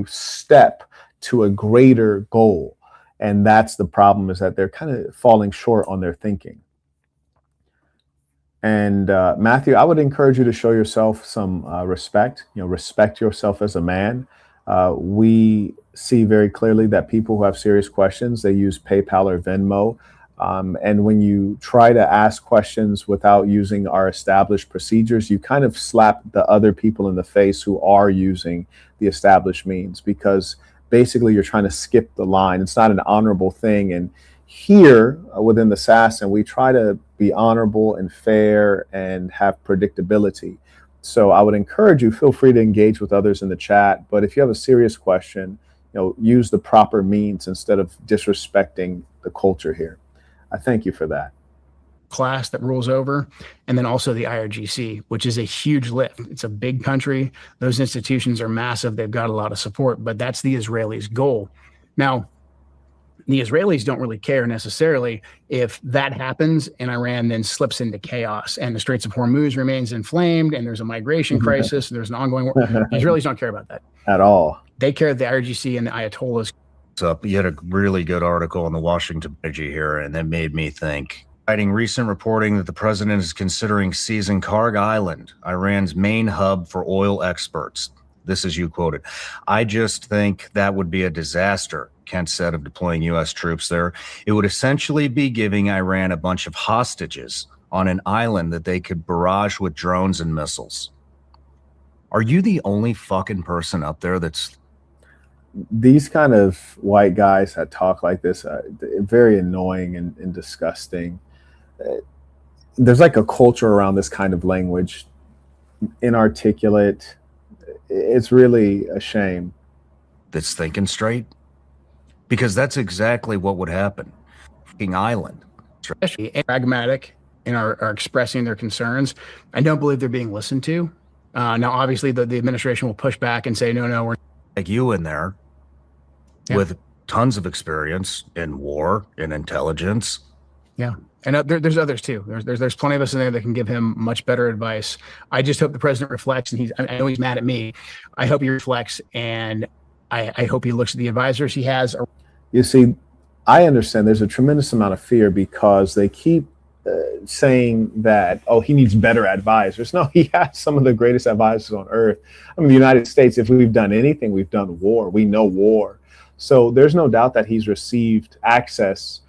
step to a greater goal. And that's the problem, is that they're kind of falling short on their thinking. And Matthew, I would encourage you to show yourself some respect. Respect yourself as a man. We see very clearly that people who have serious questions, they use PayPal or Venmo. And when you try to ask questions without using our established procedures, you kind of slap the other people in the face who are using the established means, because basically you're trying to skip the line. It's not an honorable thing. And here within the Assassin, we try to be honorable and fair and have predictability. So I would encourage you, feel free to engage with others in the chat. But if you have a serious question, use the proper means instead of disrespecting the culture here. I thank you for that. Class that rules over, and then also the IRGC, which is a huge lift. It's a big country. Those institutions are massive. They've got a lot of support, but that's the Israelis' goal. Now, the Israelis don't really care necessarily if that happens and Iran then slips into chaos and the Straits of Hormuz remains inflamed and there's a migration crisis, there's an ongoing war. The Israelis don't care about that at all. They care the IRGC and the Ayatollahs. Up, you had a really good article in the Washington Strategy here, and that made me think. Citing recent reporting that the president is considering seizing Karg Island, Iran's main hub for oil exports. This is you quoted. I just think that would be a disaster, Kent said, of deploying U.S. troops there. It would essentially be giving Iran a bunch of hostages on an island that they could barrage with drones and missiles. Are you the only fucking person up there that's... these kind of white guys that talk like this, very annoying and disgusting. Uh, there's like a culture around this kind of language, inarticulate. It's really a shame. That's thinking straight, because that's exactly what would happen. King Island. Especially pragmatic and are expressing their concerns. I don't believe they're being listened to. Now, obviously, the administration will push back and say, no, we're Like you in there with tons of experience in war and intelligence. Yeah. And there's others too. There's plenty of us in there that can give him much better advice. I just hope the president reflects, and I know he's mad at me. I hope he reflects, and I hope he looks at the advisors he has. You see, I understand there's a tremendous amount of fear because they keep saying that, oh, he needs better advisors. No, he has some of the greatest advisors on earth. I mean, the United States, if we've done anything, we've done war. We know war. So there's no doubt that he's received access.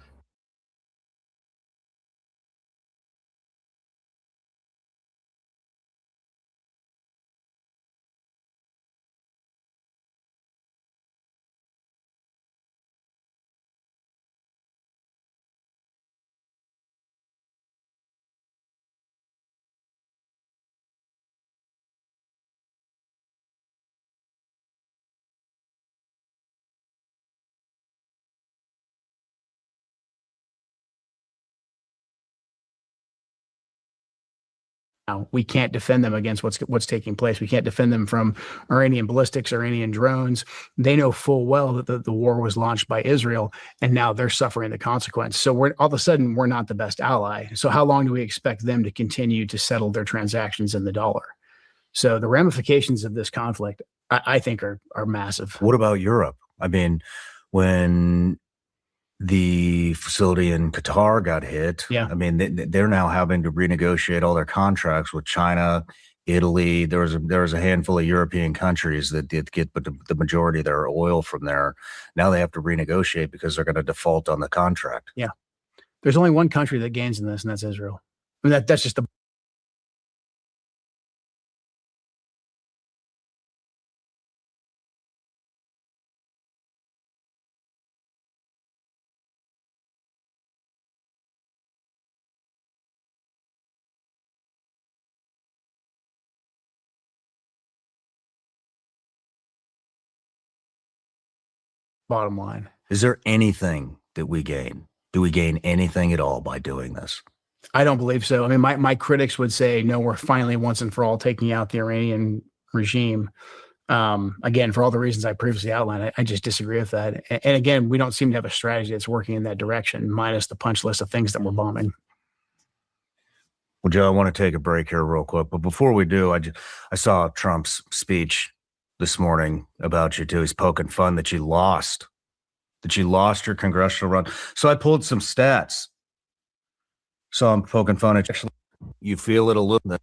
We can't defend them against what's taking place. We can't defend them from Iranian ballistics, Iranian drones. They know full well that the war was launched by Israel, and now they're suffering the consequence. So all of a sudden, we're not the best ally. So how long do we expect them to continue to settle their transactions in the dollar? So the ramifications of this conflict, I think, are massive. What about Europe? I mean, when the facility in Qatar got hit, I mean, they're now having to renegotiate all their contracts with China, Italy. There was a handful of European countries that did get the majority of their oil from there. Now they have to renegotiate because they're going to default on the contract. Yeah. There's only one country that gains in this, and that's Israel. I mean, that's just the bottom line. Is there anything that we gain? Do we gain anything at all by doing this? I don't believe so. I mean, my critics would say, no, we're finally once and for all taking out the Iranian regime. Again, for all the reasons I previously outlined, I just disagree with that. And again, we don't seem to have a strategy that's working in that direction, minus the punch list of things that we're bombing. Well, Joe, I want to take a break here real quick. But before we do, I saw Trump's speech this morning about you too. He's poking fun that you lost your congressional run. So I pulled some stats. So I'm poking fun at you. Actually, you feel it a little bit.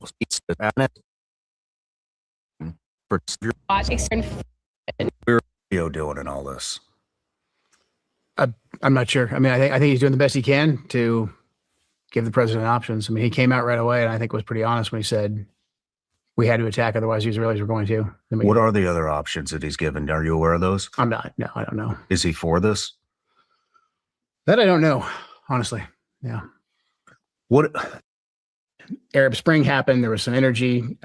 We're doing in all this. I'm not sure. I mean, I think he's doing the best he can to give the president options. I mean, he came out right away, and I think was pretty honest when he said we had to attack, otherwise the Israelis were going to. I mean, what are the other options that he's given? Are you aware of those? I'm not. No, I don't know. Is he for this? That I don't know, honestly. Yeah. What? Arab Spring happened. There was some energy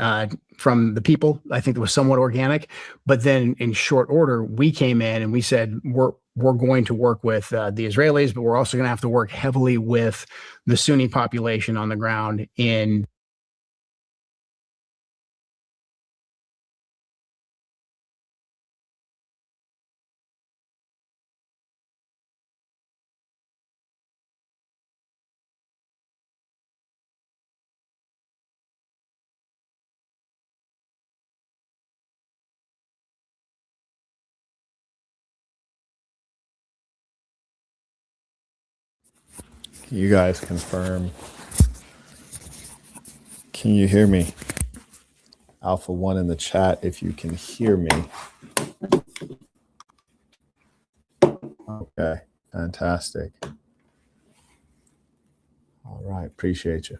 from the people. I think that was somewhat organic. But then in short order, we came in and we said, we're going to work with the Israelis, but we're also going to have to work heavily with the Sunni population on the ground in You guys confirm. Can you hear me? Alpha 1 in the chat if you can hear me. Okay, fantastic. All right, appreciate you.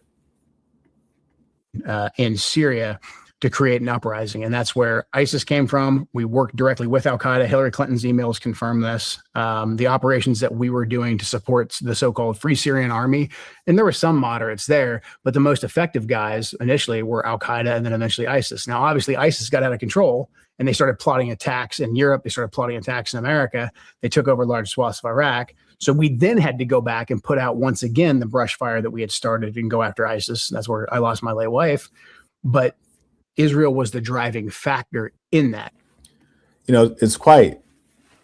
In Syria, to create an uprising. And that's where ISIS came from. We worked directly with al-Qaeda. Hillary Clinton's emails confirm this. The operations that we were doing to support the so-called Free Syrian Army, and there were some moderates there, but the most effective guys initially were al-Qaeda and then eventually ISIS. Now, obviously, ISIS got out of control and they started plotting attacks in Europe. They started plotting attacks in America. They took over large swaths of Iraq. So we then had to go back and put out once again the brush fire that we had started and go after ISIS. That's where I lost my late wife. But Israel was the driving factor in that. You know, it's quite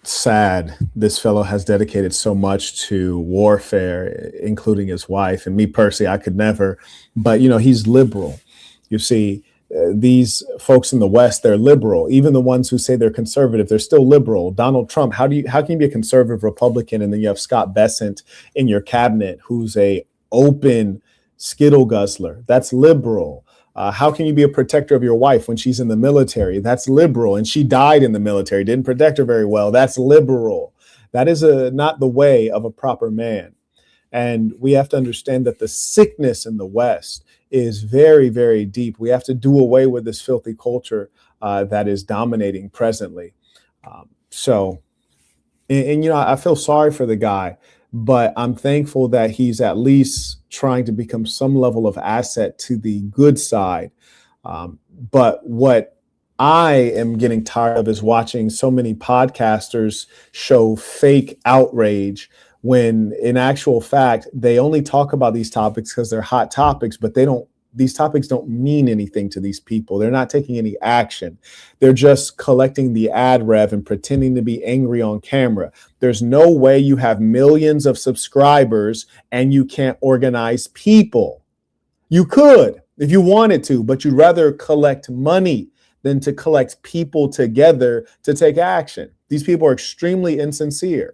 sad this fellow has dedicated so much to warfare, including his wife. And me personally, I could never. But, you know, he's liberal. You see, these folks in the West, they're liberal. Even the ones who say they're conservative, they're still liberal. Donald Trump, how can you be a conservative Republican and then you have Scott Bessent in your cabinet who's a open skittle guzzler? That's liberal. How can you be a protector of your wife when she's in the military? That's liberal. And she died in the military, didn't protect her very well. That's liberal. That is not the way of a proper man. And we have to understand that the sickness in the West is very, very deep. We have to do away with this filthy culture that is dominating presently. And you know, I feel sorry for the guy, but I'm thankful that he's at least trying to become some level of asset to the good side. But what I am getting tired of is watching so many podcasters show fake outrage when in actual fact, they only talk about these topics because they're hot topics, but these topics don't mean anything to these people. They're not taking any action. They're just collecting the ad rev and pretending to be angry on camera. There's no way you have millions of subscribers and you can't organize people. You could if you wanted to, but you'd rather collect money than to collect people together to take action. These people are extremely insincere.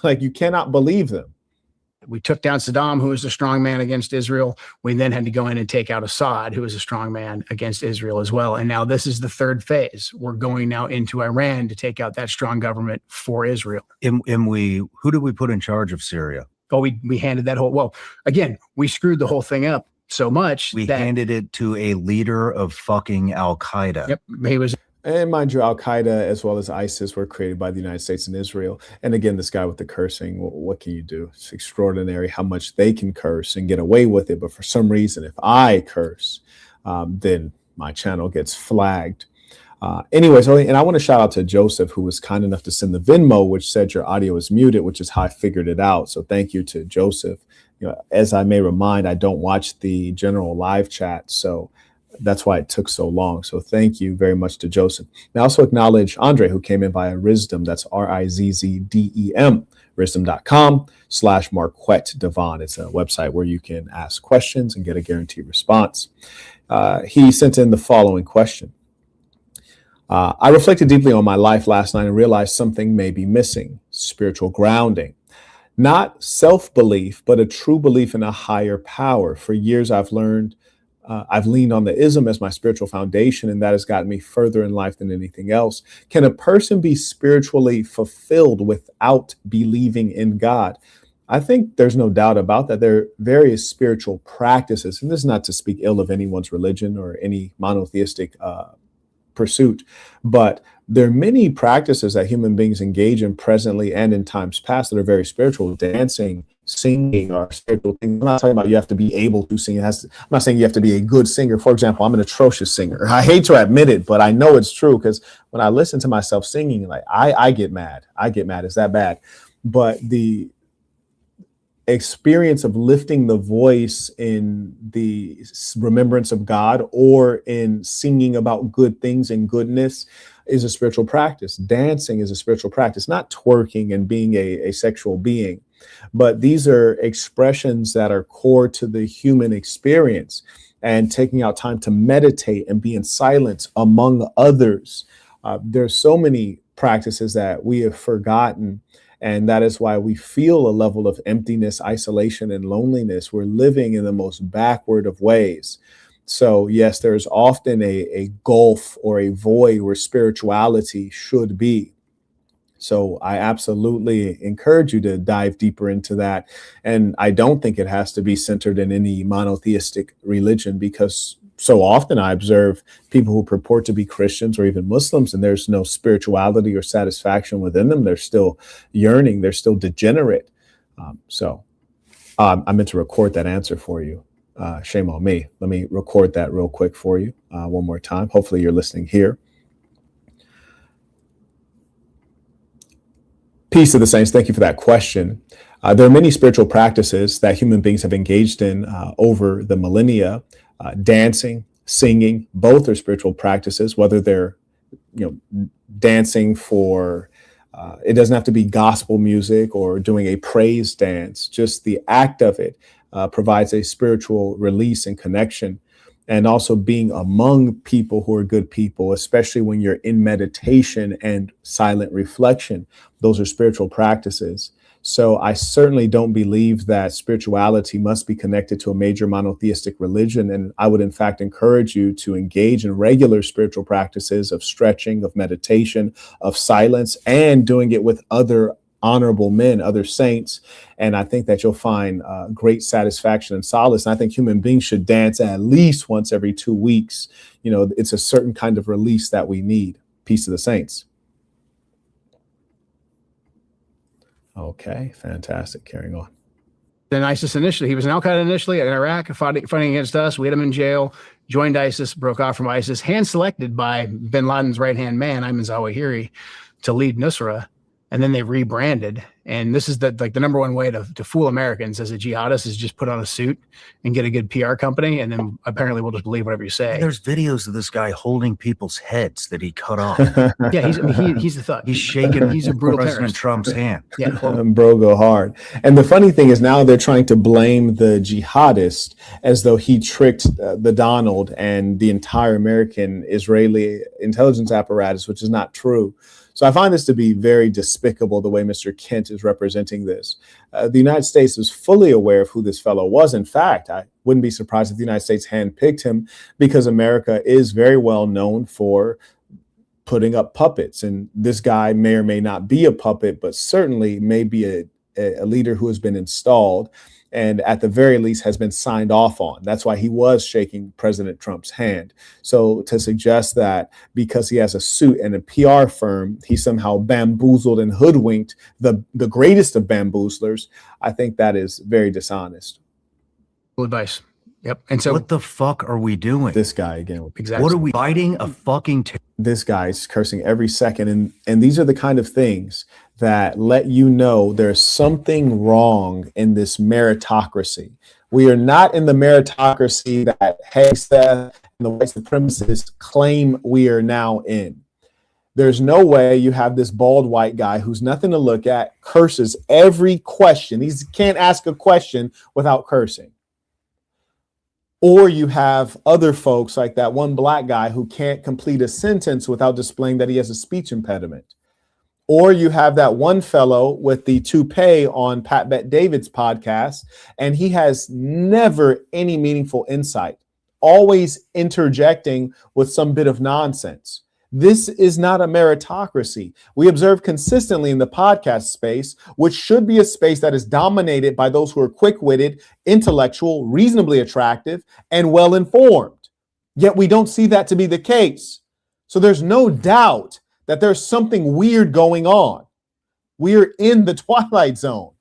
Like, you cannot believe them. We took down Saddam, who was a strong man against Israel. We then had to go in and take out Assad, who was a strong man against Israel as well. And now this is the third phase. We're going now into Iran to take out that strong government for Israel. And who did we put in charge of Syria? Oh, we handed that whole, well, again, we screwed the whole thing up so much. We handed it to a leader of fucking al-Qaeda. Yep. He was. And mind you, al-Qaeda as well as ISIS were created by the United States and Israel. And again, this guy with the cursing, what can you do? It's extraordinary how much they can curse and get away with it. But for some reason, if I curse, then my channel gets flagged. Anyways, and I want to shout out to Joseph, who was kind enough to send the Venmo, which said your audio is muted, which is how I figured it out. So thank you to Joseph. You know, as I may remind, I don't watch the general live chat. So that's why it took so long. So thank you very much to Joseph. And I also acknowledge Andre, who came in via Rizdem. That's RIZZDEM, Rizdem.com/Marquette Devon. It's a website where you can ask questions and get a guaranteed response. He sent in the following question. I reflected deeply on my life last night and realized something may be missing: spiritual grounding. Not self-belief, but a true belief in a higher power. For years, I've leaned on the ism as my spiritual foundation, and that has gotten me further in life than anything else. Can a person be spiritually fulfilled without believing in God? I think there's no doubt about that. There are various spiritual practices, and this is not to speak ill of anyone's religion or any monotheistic pursuit, but there are many practices that human beings engage in presently and in times past that are very spiritual. Dancing, singing are spiritual things. I'm not talking about you have to be able to sing. I'm not saying you have to be a good singer. For example, I'm an atrocious singer. I hate to admit it, but I know it's true, because when I listen to myself singing, like I get mad. I get mad. It's that bad. But the experience of lifting the voice in the remembrance of God or in singing about good things and goodness is a spiritual practice. Dancing is a spiritual practice, not twerking and being a sexual being. But these are expressions that are core to the human experience, and taking out time to meditate and be in silence among others. There's so many practices that we have forgotten, and that is why we feel a level of emptiness, isolation, and loneliness. We're living in the most backward of ways. So yes, there's often a gulf or a void where spirituality should be. So I absolutely encourage you to dive deeper into that. And I don't think it has to be centered in any monotheistic religion, because so often I observe people who purport to be Christians or even Muslims, and there's no spirituality or satisfaction within them. They're still yearning. They're still degenerate. I meant to record that answer for you. Shame on me. Let me record that real quick for you one more time. Hopefully you're listening here. Peace to the saints. Thank you for that question. There are many spiritual practices that human beings have engaged in over the millennia. Dancing, singing, both are spiritual practices, whether they're, dancing for, it doesn't have to be gospel music or doing a praise dance. Just the act of it provides a spiritual release and connection. And also being among people who are good people, especially when you're in meditation and silent reflection, those are spiritual practices. So I certainly don't believe that spirituality must be connected to a major monotheistic religion. And I would, in fact, encourage you to engage in regular spiritual practices of stretching, of meditation, of silence, and doing it with other honorable men, other saints. And I think that you'll find great satisfaction and solace. And I think human beings should dance at least once every 2 weeks. It's a certain kind of release that we need. Peace to the saints. Okay, fantastic. Carrying on. Then ISIS initially, he was an Al-Qaeda initially in Iraq, fighting against us. We had him in jail, joined ISIS, broke off from ISIS, hand-selected by bin Laden's right-hand man, Ayman Zawahiri, to lead Nusra. And then they rebranded. And this is the number one way to fool Americans as a jihadist is just put on a suit and get a good PR company. And then apparently we'll just believe whatever you say. There's videos of this guy holding people's heads that he cut off. Yeah, he's the thug. He's shaking He's a brutal President terrorist. Trump's hand. Yeah, bro, go hard. And the funny thing is now they're trying to blame the jihadist as though he tricked the Donald and the entire American Israeli intelligence apparatus, which is not true. So I find this to be very despicable, the way Mr. Kent is representing this. The United States is fully aware of who this fellow was. In fact, I wouldn't be surprised if the United States handpicked him because America is very well known for putting up puppets. And this guy may or may not be a puppet, but certainly may be a leader who has been installed and at the very least has been signed off on. That's why he was shaking President Trump's hand. So to suggest that because he has a suit and a PR firm, he somehow bamboozled and hoodwinked the greatest of bamboozlers, I think that is very dishonest. Good advice. Yep. And so what the fuck are we doing? This guy again. Exactly. What are we fighting? A fucking this guy's cursing every second. And these are the kind of things that let you know there's something wrong in this meritocracy. We are not in the meritocracy that Hegseth and the white supremacists claim we are now in. There's no way you have this bald white guy who's nothing to look at, curses every question. He can't ask a question without cursing. Or you have other folks like that one black guy who can't complete a sentence without displaying that he has a speech impediment. Or you have that one fellow with the toupee on Pat Bet David's podcast, and he has never any meaningful insight, always interjecting with some bit of nonsense. This is not a meritocracy. We observe consistently in the podcast space, which should be a space that is dominated by those who are quick-witted, intellectual, reasonably attractive, and well-informed. Yet we don't see that to be the case. So there's no doubt that there's something weird going on. We're in the twilight zone.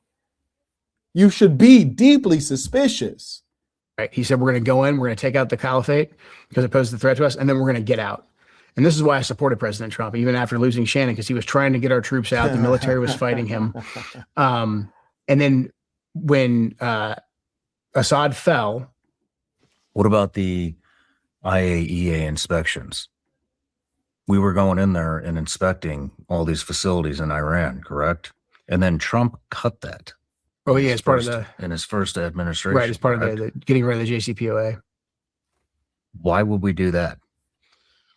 You should be deeply suspicious. Right. He said, we're going to go in, we're going to take out the caliphate because it poses a threat to us, and then we're going to get out. And this is why I supported President Trump, even after losing Shannon, because he was trying to get our troops out. The military was fighting him. And then when Assad fell. What about the IAEA inspections? We were going in there and inspecting all these facilities in Iran, correct? And then Trump cut that. Oh, yeah, as part of in his first administration. Right, as part of the getting rid of the JCPOA. Why would we do that?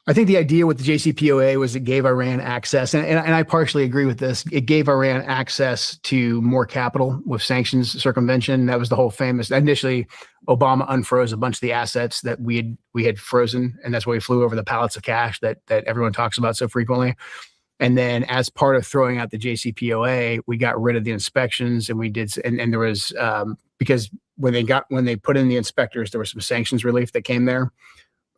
I think the idea with the JCPOA was it gave Iran access, and I partially agree with this. It gave Iran access to more capital with sanctions circumvention. That was the whole famous. Initially, Obama unfroze a bunch of the assets that we had frozen, and that's why we flew over the pallets of cash that everyone talks about so frequently. And then, as part of throwing out the JCPOA, we got rid of the inspections, and we did. And there was because when they put in the inspectors, there was some sanctions relief that came there.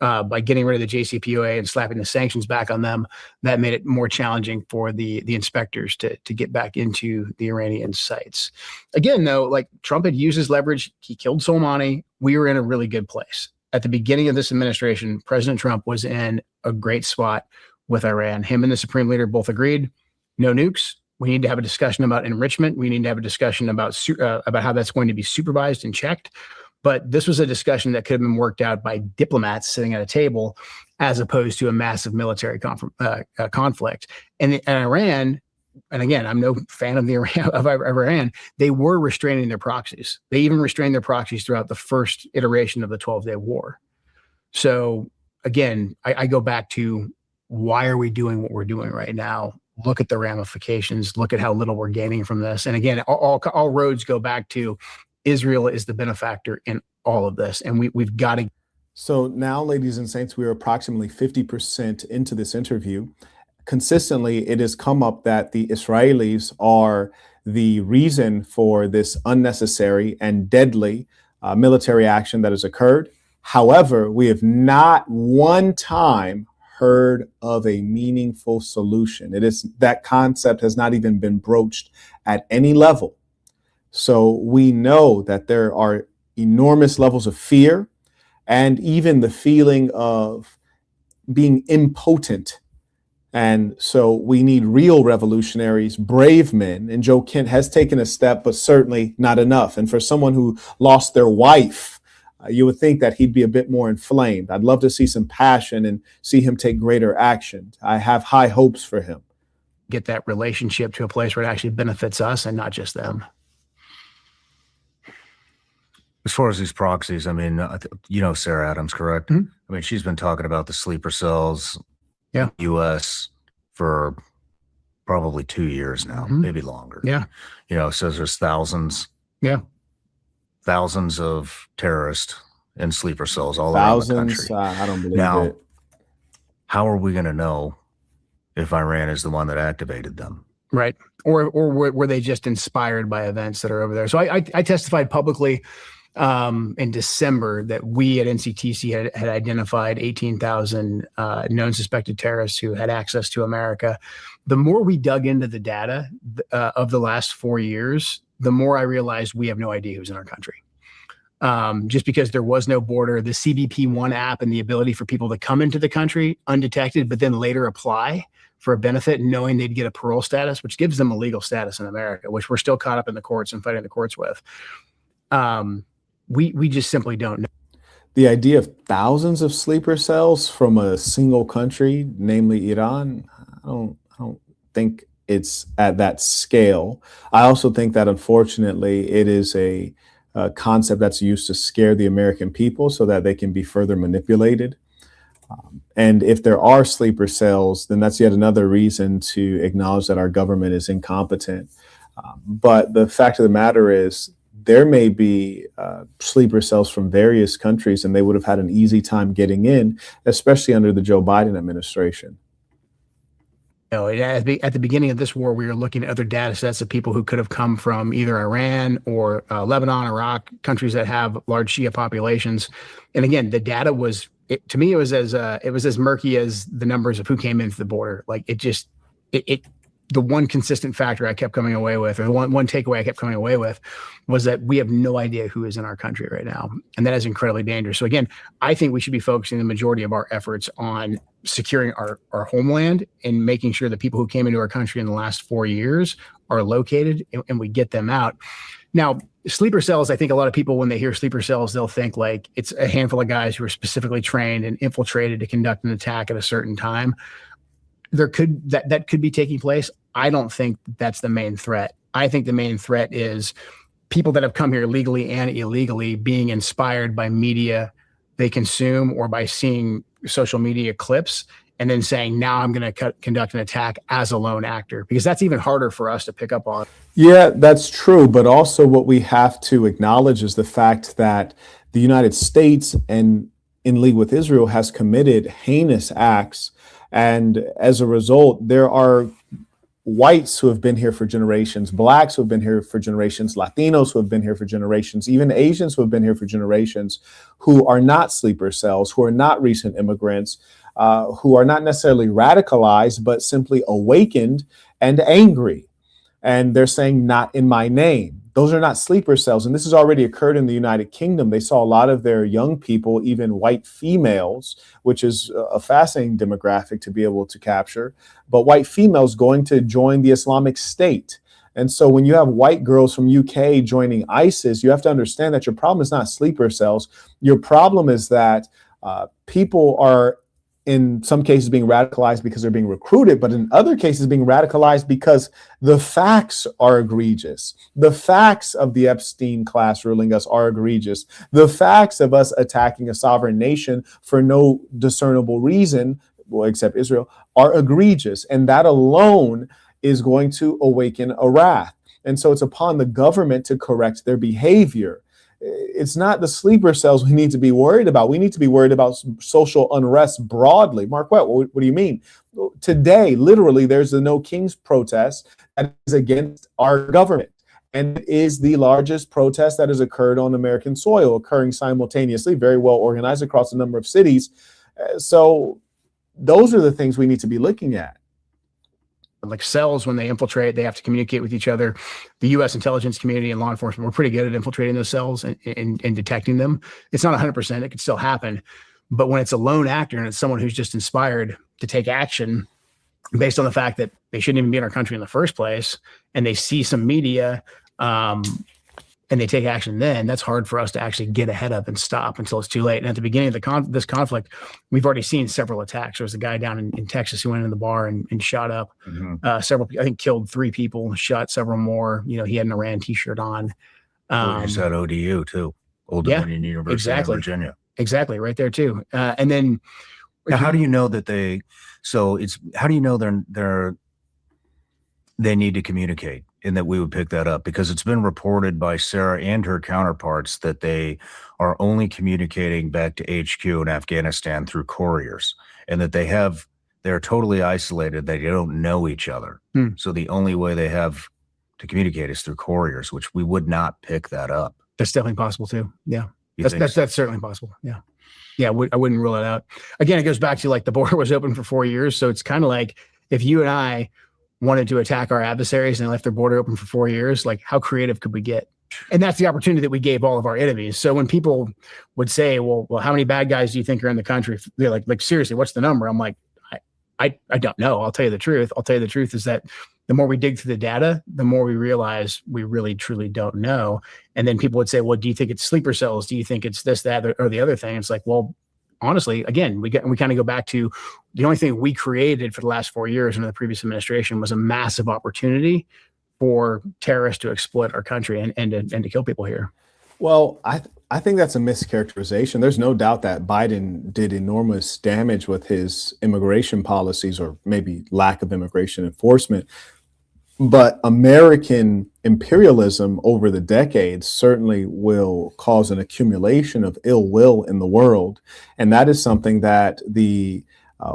by getting rid of the JCPOA and slapping the sanctions back on them, that made it more challenging for the inspectors to get back into the Iranian sites. Again, though, like Trump had used his leverage, he killed Soleimani. We were in a really good place. At the beginning of this administration, President Trump was in a great spot with Iran. Him and the Supreme Leader both agreed, no nukes. We need to have a discussion about enrichment. We need to have a discussion about how that's going to be supervised and checked. But this was a discussion that could have been worked out by diplomats sitting at a table, as opposed to a massive military conflict. And Iran, and again, I'm no fan of Iran. They were restraining their proxies. They even restrained their proxies throughout the first iteration of the 12-day war. So again, I go back to, why are we doing what we're doing right now? Look at the ramifications. Look at how little we're gaining from this. And again, all roads go back to Israel is the benefactor in all of this. And we've got to. So now, ladies and saints, we are approximately 50% into this interview. Consistently, it has come up that the Israelis are the reason for this unnecessary and deadly military action that has occurred. However, we have not one time heard of a meaningful solution. It is that concept has not even been broached at any level. So we know that there are enormous levels of fear and even the feeling of being impotent. And so we need real revolutionaries, brave men. And Joe Kent has taken a step, but certainly not enough. And for someone who lost their wife, you would think that he'd be a bit more inflamed. I'd love to see some passion and see him take greater action. I have high hopes for him. Get that relationship to a place where it actually benefits us and not just them. As far as these proxies, I mean, Sarah Adams, correct? Mm-hmm. I mean, she's been talking about the sleeper cells, yeah, U.S. for probably 2 years now, mm-hmm. maybe longer. Yeah, says there's thousands of terrorists in sleeper cells all around the country. I don't believe now, it. How are we going to know if Iran is the one that activated them? Right. Or were they just inspired by events that are over there? So I testified publicly in December that we at NCTC had identified 18,000 known suspected terrorists who had access to America. The more we dug into the data of the last 4 years, the more I realized we have no idea who's in our country. Just because there was no border, the CBP-1 app and the ability for people to come into the country undetected, but then later apply for a benefit, knowing they'd get a parole status, which gives them a legal status in America, which we're still caught up in the courts and fighting the courts with. We just simply don't know. The idea of thousands of sleeper cells from a single country, namely Iran, I don't think it's at that scale. I also think that, unfortunately, it is a concept that's used to scare the American people so that they can be further manipulated. And if there are sleeper cells, then that's yet another reason to acknowledge that our government is incompetent. But the fact of the matter is, there may be sleeper cells from various countries, and they would have had an easy time getting in, especially under the Joe Biden administration. At the beginning of this war, we were looking at other data sets of people who could have come from either Iran or Lebanon, Iraq, countries that have large Shia populations. And again, the data was, to me, it was as murky as the numbers of who came into the border. Like the one consistent factor I kept coming away with, or the one takeaway I kept coming away with, was that we have no idea who is in our country right now. And that is incredibly dangerous. So again, I think we should be focusing the majority of our efforts on securing our homeland and making sure that people who came into our country in the last 4 years are located and we get them out. Now, sleeper cells, I think a lot of people, when they hear sleeper cells, they'll think like it's a handful of guys who are specifically trained and infiltrated to conduct an attack at a certain time. That could be taking place. I don't think that's the main threat. I think the main threat is people that have come here legally and illegally being inspired by media they consume or by seeing social media clips and then saying, now I'm going to conduct an attack as a lone actor, because that's even harder for us to pick up on. Yeah, that's true. But also what we have to acknowledge is the fact that the United States, and in league with Israel, has committed heinous acts. And as a result, there are whites who have been here for generations, blacks who have been here for generations, Latinos who have been here for generations, even Asians who have been here for generations, who are not sleeper cells, who are not recent immigrants, who are not necessarily radicalized, but simply awakened and angry. And they're saying, not in my name. Those are not sleeper cells. And this has already occurred in the United Kingdom. They saw a lot of their young people, even white females, which is a fascinating demographic to be able to capture, but white females going to join the Islamic State. And so when you have white girls from UK joining ISIS, you have to understand that your problem is not sleeper cells. Your problem is that people are, in some cases, being radicalized because they're being recruited, but in other cases being radicalized because the facts are egregious. The facts of the Epstein class ruling us are egregious. The facts of us attacking a sovereign nation for no discernible reason, well, except Israel, are egregious. And that alone is going to awaken a wrath. And so it's upon the government to correct their behavior. It's not the sleeper cells we need to be worried about. We need to be worried about social unrest broadly. Mark, what do you mean? Today, literally, there's the No Kings protest that is against our government. And it is the largest protest that has occurred on American soil, occurring simultaneously, very well organized across a number of cities. So those are the things we need to be looking at. Like cells, when they infiltrate, they have to communicate with each other. The U.S. intelligence community and law enforcement, we're pretty good at infiltrating those cells and detecting them. It's not 100%. It could still happen. But when it's a lone actor and it's someone who's just inspired to take action based on the fact that they shouldn't even be in our country in the first place, and they see some media and they take action, then that's hard for us to actually get ahead of and stop until it's too late. And at the beginning of this conflict, we've already seen several attacks. There was a guy down in Texas who went in the bar and shot up several, I think killed 3 people, shot several more. You know, he had an Iran t-shirt on. He's at ODU too, Old Dominion University in Virginia. Exactly, right there too. And then now, how do you know that how do you know they need to communicate and that we would pick that up? Because it's been reported by Sarah and her counterparts that they are only communicating back to HQ in Afghanistan through couriers, and that they're totally isolated. They don't know each other. So the only way they have to communicate is through couriers, which we would not pick that up. That's definitely possible too. Yeah. That's certainly possible. Yeah. Yeah. I wouldn't rule it out. Again, it goes back to like the border was open for 4 years. So it's kind of like if you and I wanted to attack our adversaries and left their border open for 4 years, like how creative could we get? And that's the opportunity that we gave all of our enemies. So when people would say, well, how many bad guys do you think are in the country? They're like, seriously, what's the number? I'm like, I don't know. I'll tell you the truth. I'll tell you the truth is that the more we dig through the data, the more we realize we really, truly don't know. And then people would say, well, do you think it's sleeper cells? Do you think it's this, that, or the other thing? It's like, well, honestly, again, we kind of go back to the only thing we created for the last 4 years under the previous administration was a massive opportunity for terrorists to exploit our country and to kill people here. Well, I think that's a mischaracterization. There's no doubt that Biden did enormous damage with his immigration policies, or maybe lack of immigration enforcement. But American imperialism over the decades certainly will cause an accumulation of ill will in the world. And that is something that the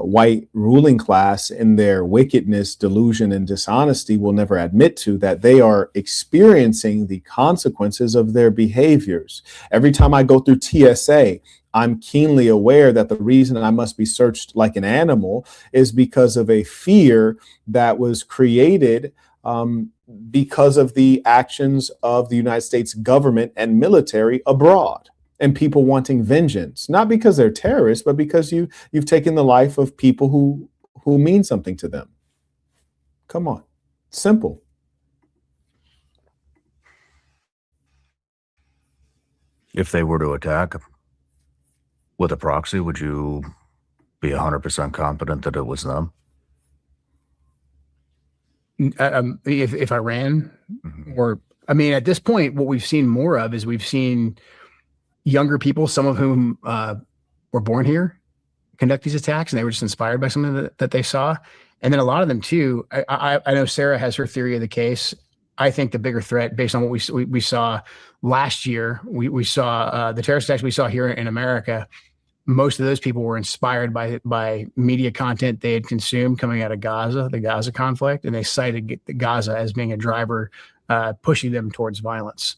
white ruling class, in their wickedness, delusion, and dishonesty, will never admit to, that they are experiencing the consequences of their behaviors. Every time I go through TSA, I'm keenly aware that the reason I must be searched like an animal is because of a fear that was created because of the actions of the United States government and military abroad, and people wanting vengeance, not because they're terrorists, but because you've taken the life of people who mean something to them. Come on, simple. If they were to attack with a proxy, would you be 100% confident that it was them? If I ran, or I mean, at this point, what we've seen more of is we've seen younger people, some of whom were born here, conduct these attacks, and they were just inspired by something that they saw. And then a lot of them too. I know Sarah has her theory of the case. I think the bigger threat, based on what we saw last year, we saw the terrorist attacks we saw here in America most of those people were inspired by media content they had consumed coming out of Gaza, the Gaza conflict, and they cited Gaza as being a driver pushing them towards violence.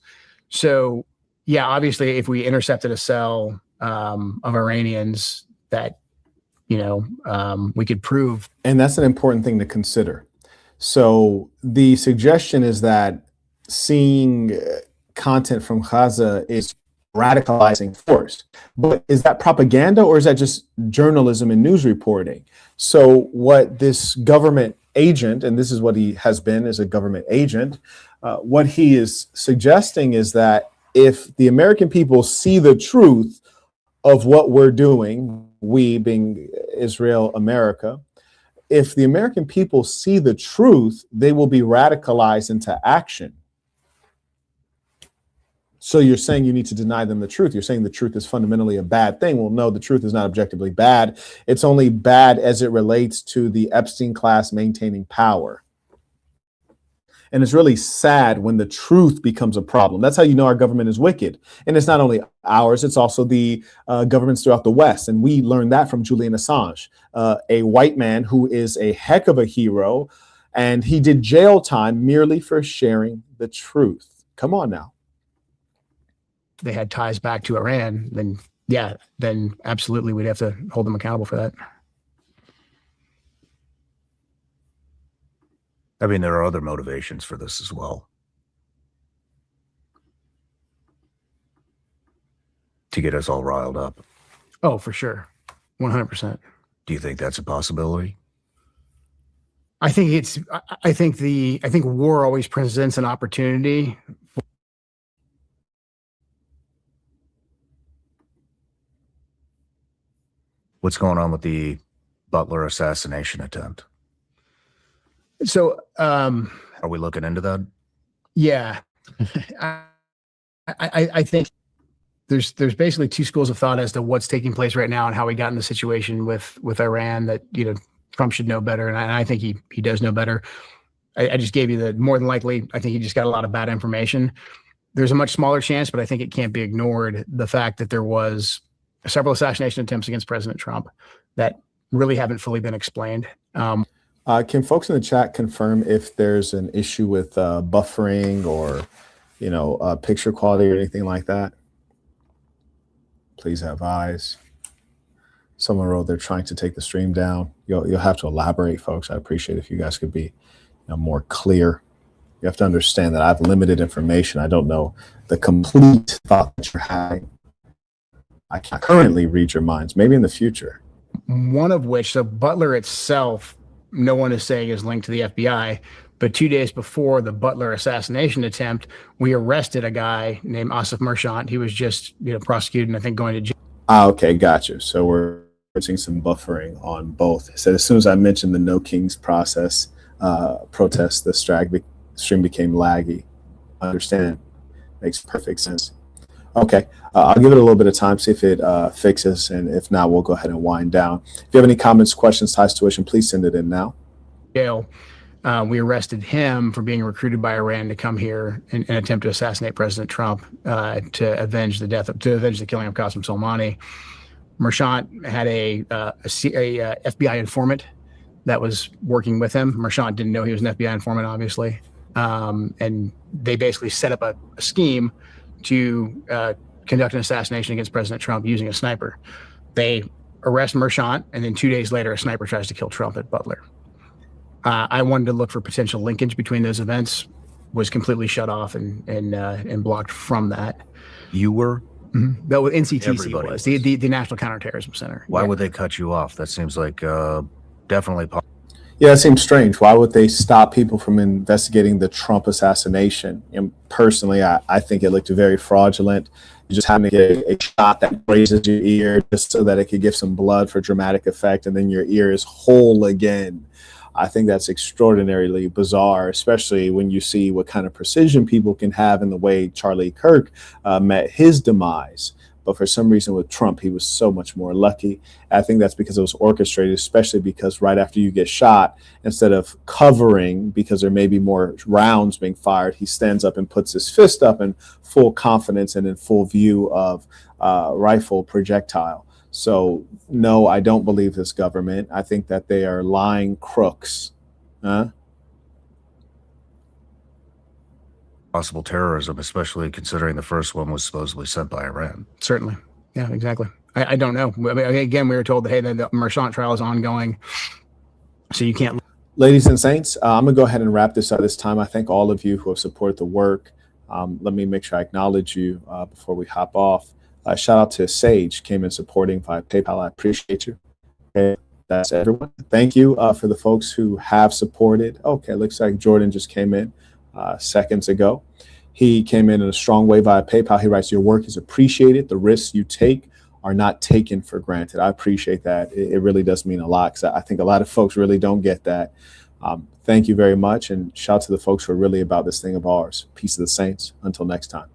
So, yeah, obviously, if we intercepted a cell of Iranians that, we could prove. And that's an important thing to consider. So the suggestion is that seeing content from Gaza is radicalizing force. But is that propaganda or is that just journalism and news reporting? So what this government agent, and this is what he has been as a government agent, what he is suggesting is that if the American people see the truth of what we're doing, we being Israel, America, if the American people see the truth, they will be radicalized into action. So you're saying you need to deny them the truth. You're saying the truth is fundamentally a bad thing. Well, no, the truth is not objectively bad. It's only bad as it relates to the Epstein class maintaining power. And it's really sad when the truth becomes a problem. That's how you know our government is wicked. And it's not only ours, it's also the governments throughout the West. And we learned that from Julian Assange, a white man who is a heck of a hero. And he did jail time merely for sharing the truth. Come on now. They had ties back to Iran, then absolutely we'd have to hold them accountable for that. I mean, there are other motivations for this as well. To get us all riled up. Oh, for sure. 100%. Do you think that's a possibility? I think war always presents an opportunity. What's going on with the Butler assassination attempt? So, are we looking into that? Yeah, I think there's basically two schools of thought as to what's taking place right now and how we got in the situation with Iran that, Trump should know better. And I think he does know better. I just gave you the more than likely, I think he just got a lot of bad information. There's a much smaller chance, but I think it can't be ignored, the fact that there was several assassination attempts against President Trump that really haven't fully been explained. Can folks in the chat confirm if there's an issue with buffering or, picture quality or anything like that? Please have eyes. Someone wrote they're trying to take the stream down. You'll have to elaborate, folks. I appreciate if you guys could be more clear. You have to understand that I have limited information. I don't know the complete thought that you're having. I can't currently read your minds, maybe in the future. One of which, so Butler itself, no one is saying is linked to the FBI, but 2 days before the Butler assassination attempt, we arrested a guy named Asif Merchant. He was just, prosecuted and I think going to jail. Okay, got you. So we're seeing some buffering on both. So as soon as I mentioned the NUKES protest, the stream became laggy. Understand? Makes perfect sense. Okay, I'll give it a little bit of time, see if it fixes, and if not, we'll go ahead and wind down. If you have any comments, questions, ties, tuition, please send it in now. Jail. We arrested him for being recruited by Iran to come here and attempt to assassinate President Trump to avenge the killing of Qasem Soleimani. Merchant had a FBI informant that was working with him. Merchant didn't know he was an FBI informant, obviously, and they basically set up a scheme to conduct an assassination against President Trump using a sniper. They arrest Merchant, and then 2 days later, a sniper tries to kill Trump at Butler. I wanted to look for potential linkage between those events, was completely shut off and blocked from that. You were? Mm-hmm. That was NCTC. Everybody was the National Counterterrorism Center. Why would they cut you off? That seems like definitely possible. Yeah, it seems strange. Why would they stop people from investigating the Trump assassination? And personally, I think it looked very fraudulent. You just having to get a shot that grazes your ear just so that it could give some blood for dramatic effect, and then your ear is whole again. I think that's extraordinarily bizarre, especially when you see what kind of precision people can have in the way Charlie Kirk met his demise. But for some reason with Trump, he was so much more lucky. I think that's because it was orchestrated, especially because right after you get shot, instead of covering because there may be more rounds being fired, he stands up and puts his fist up in full confidence and in full view of rifle projectile. So no, I don't believe this government. I think that they are lying crooks. Possible terrorism, especially considering the first one was supposedly sent by Iran. Certainly. Yeah, exactly. I don't know. I mean, again, we were told that, hey, the Merchant trial is ongoing, so you can't. Ladies and saints, I'm going to go ahead and wrap this up this time. I thank all of you who have supported the work. Let me make sure I acknowledge you before we hop off. Shout out to Sage, came in supporting via PayPal. I appreciate you. Okay, that's everyone. Thank you for the folks who have supported. Okay, looks like Jordan just came in seconds ago. He came in a strong way via PayPal. He writes, your work is appreciated. The risks you take are not taken for granted. I appreciate that. It really does mean a lot, because I think a lot of folks really don't get that. Thank you very much. And shout out to the folks who are really about this thing of ours. Peace of the saints. Until next time.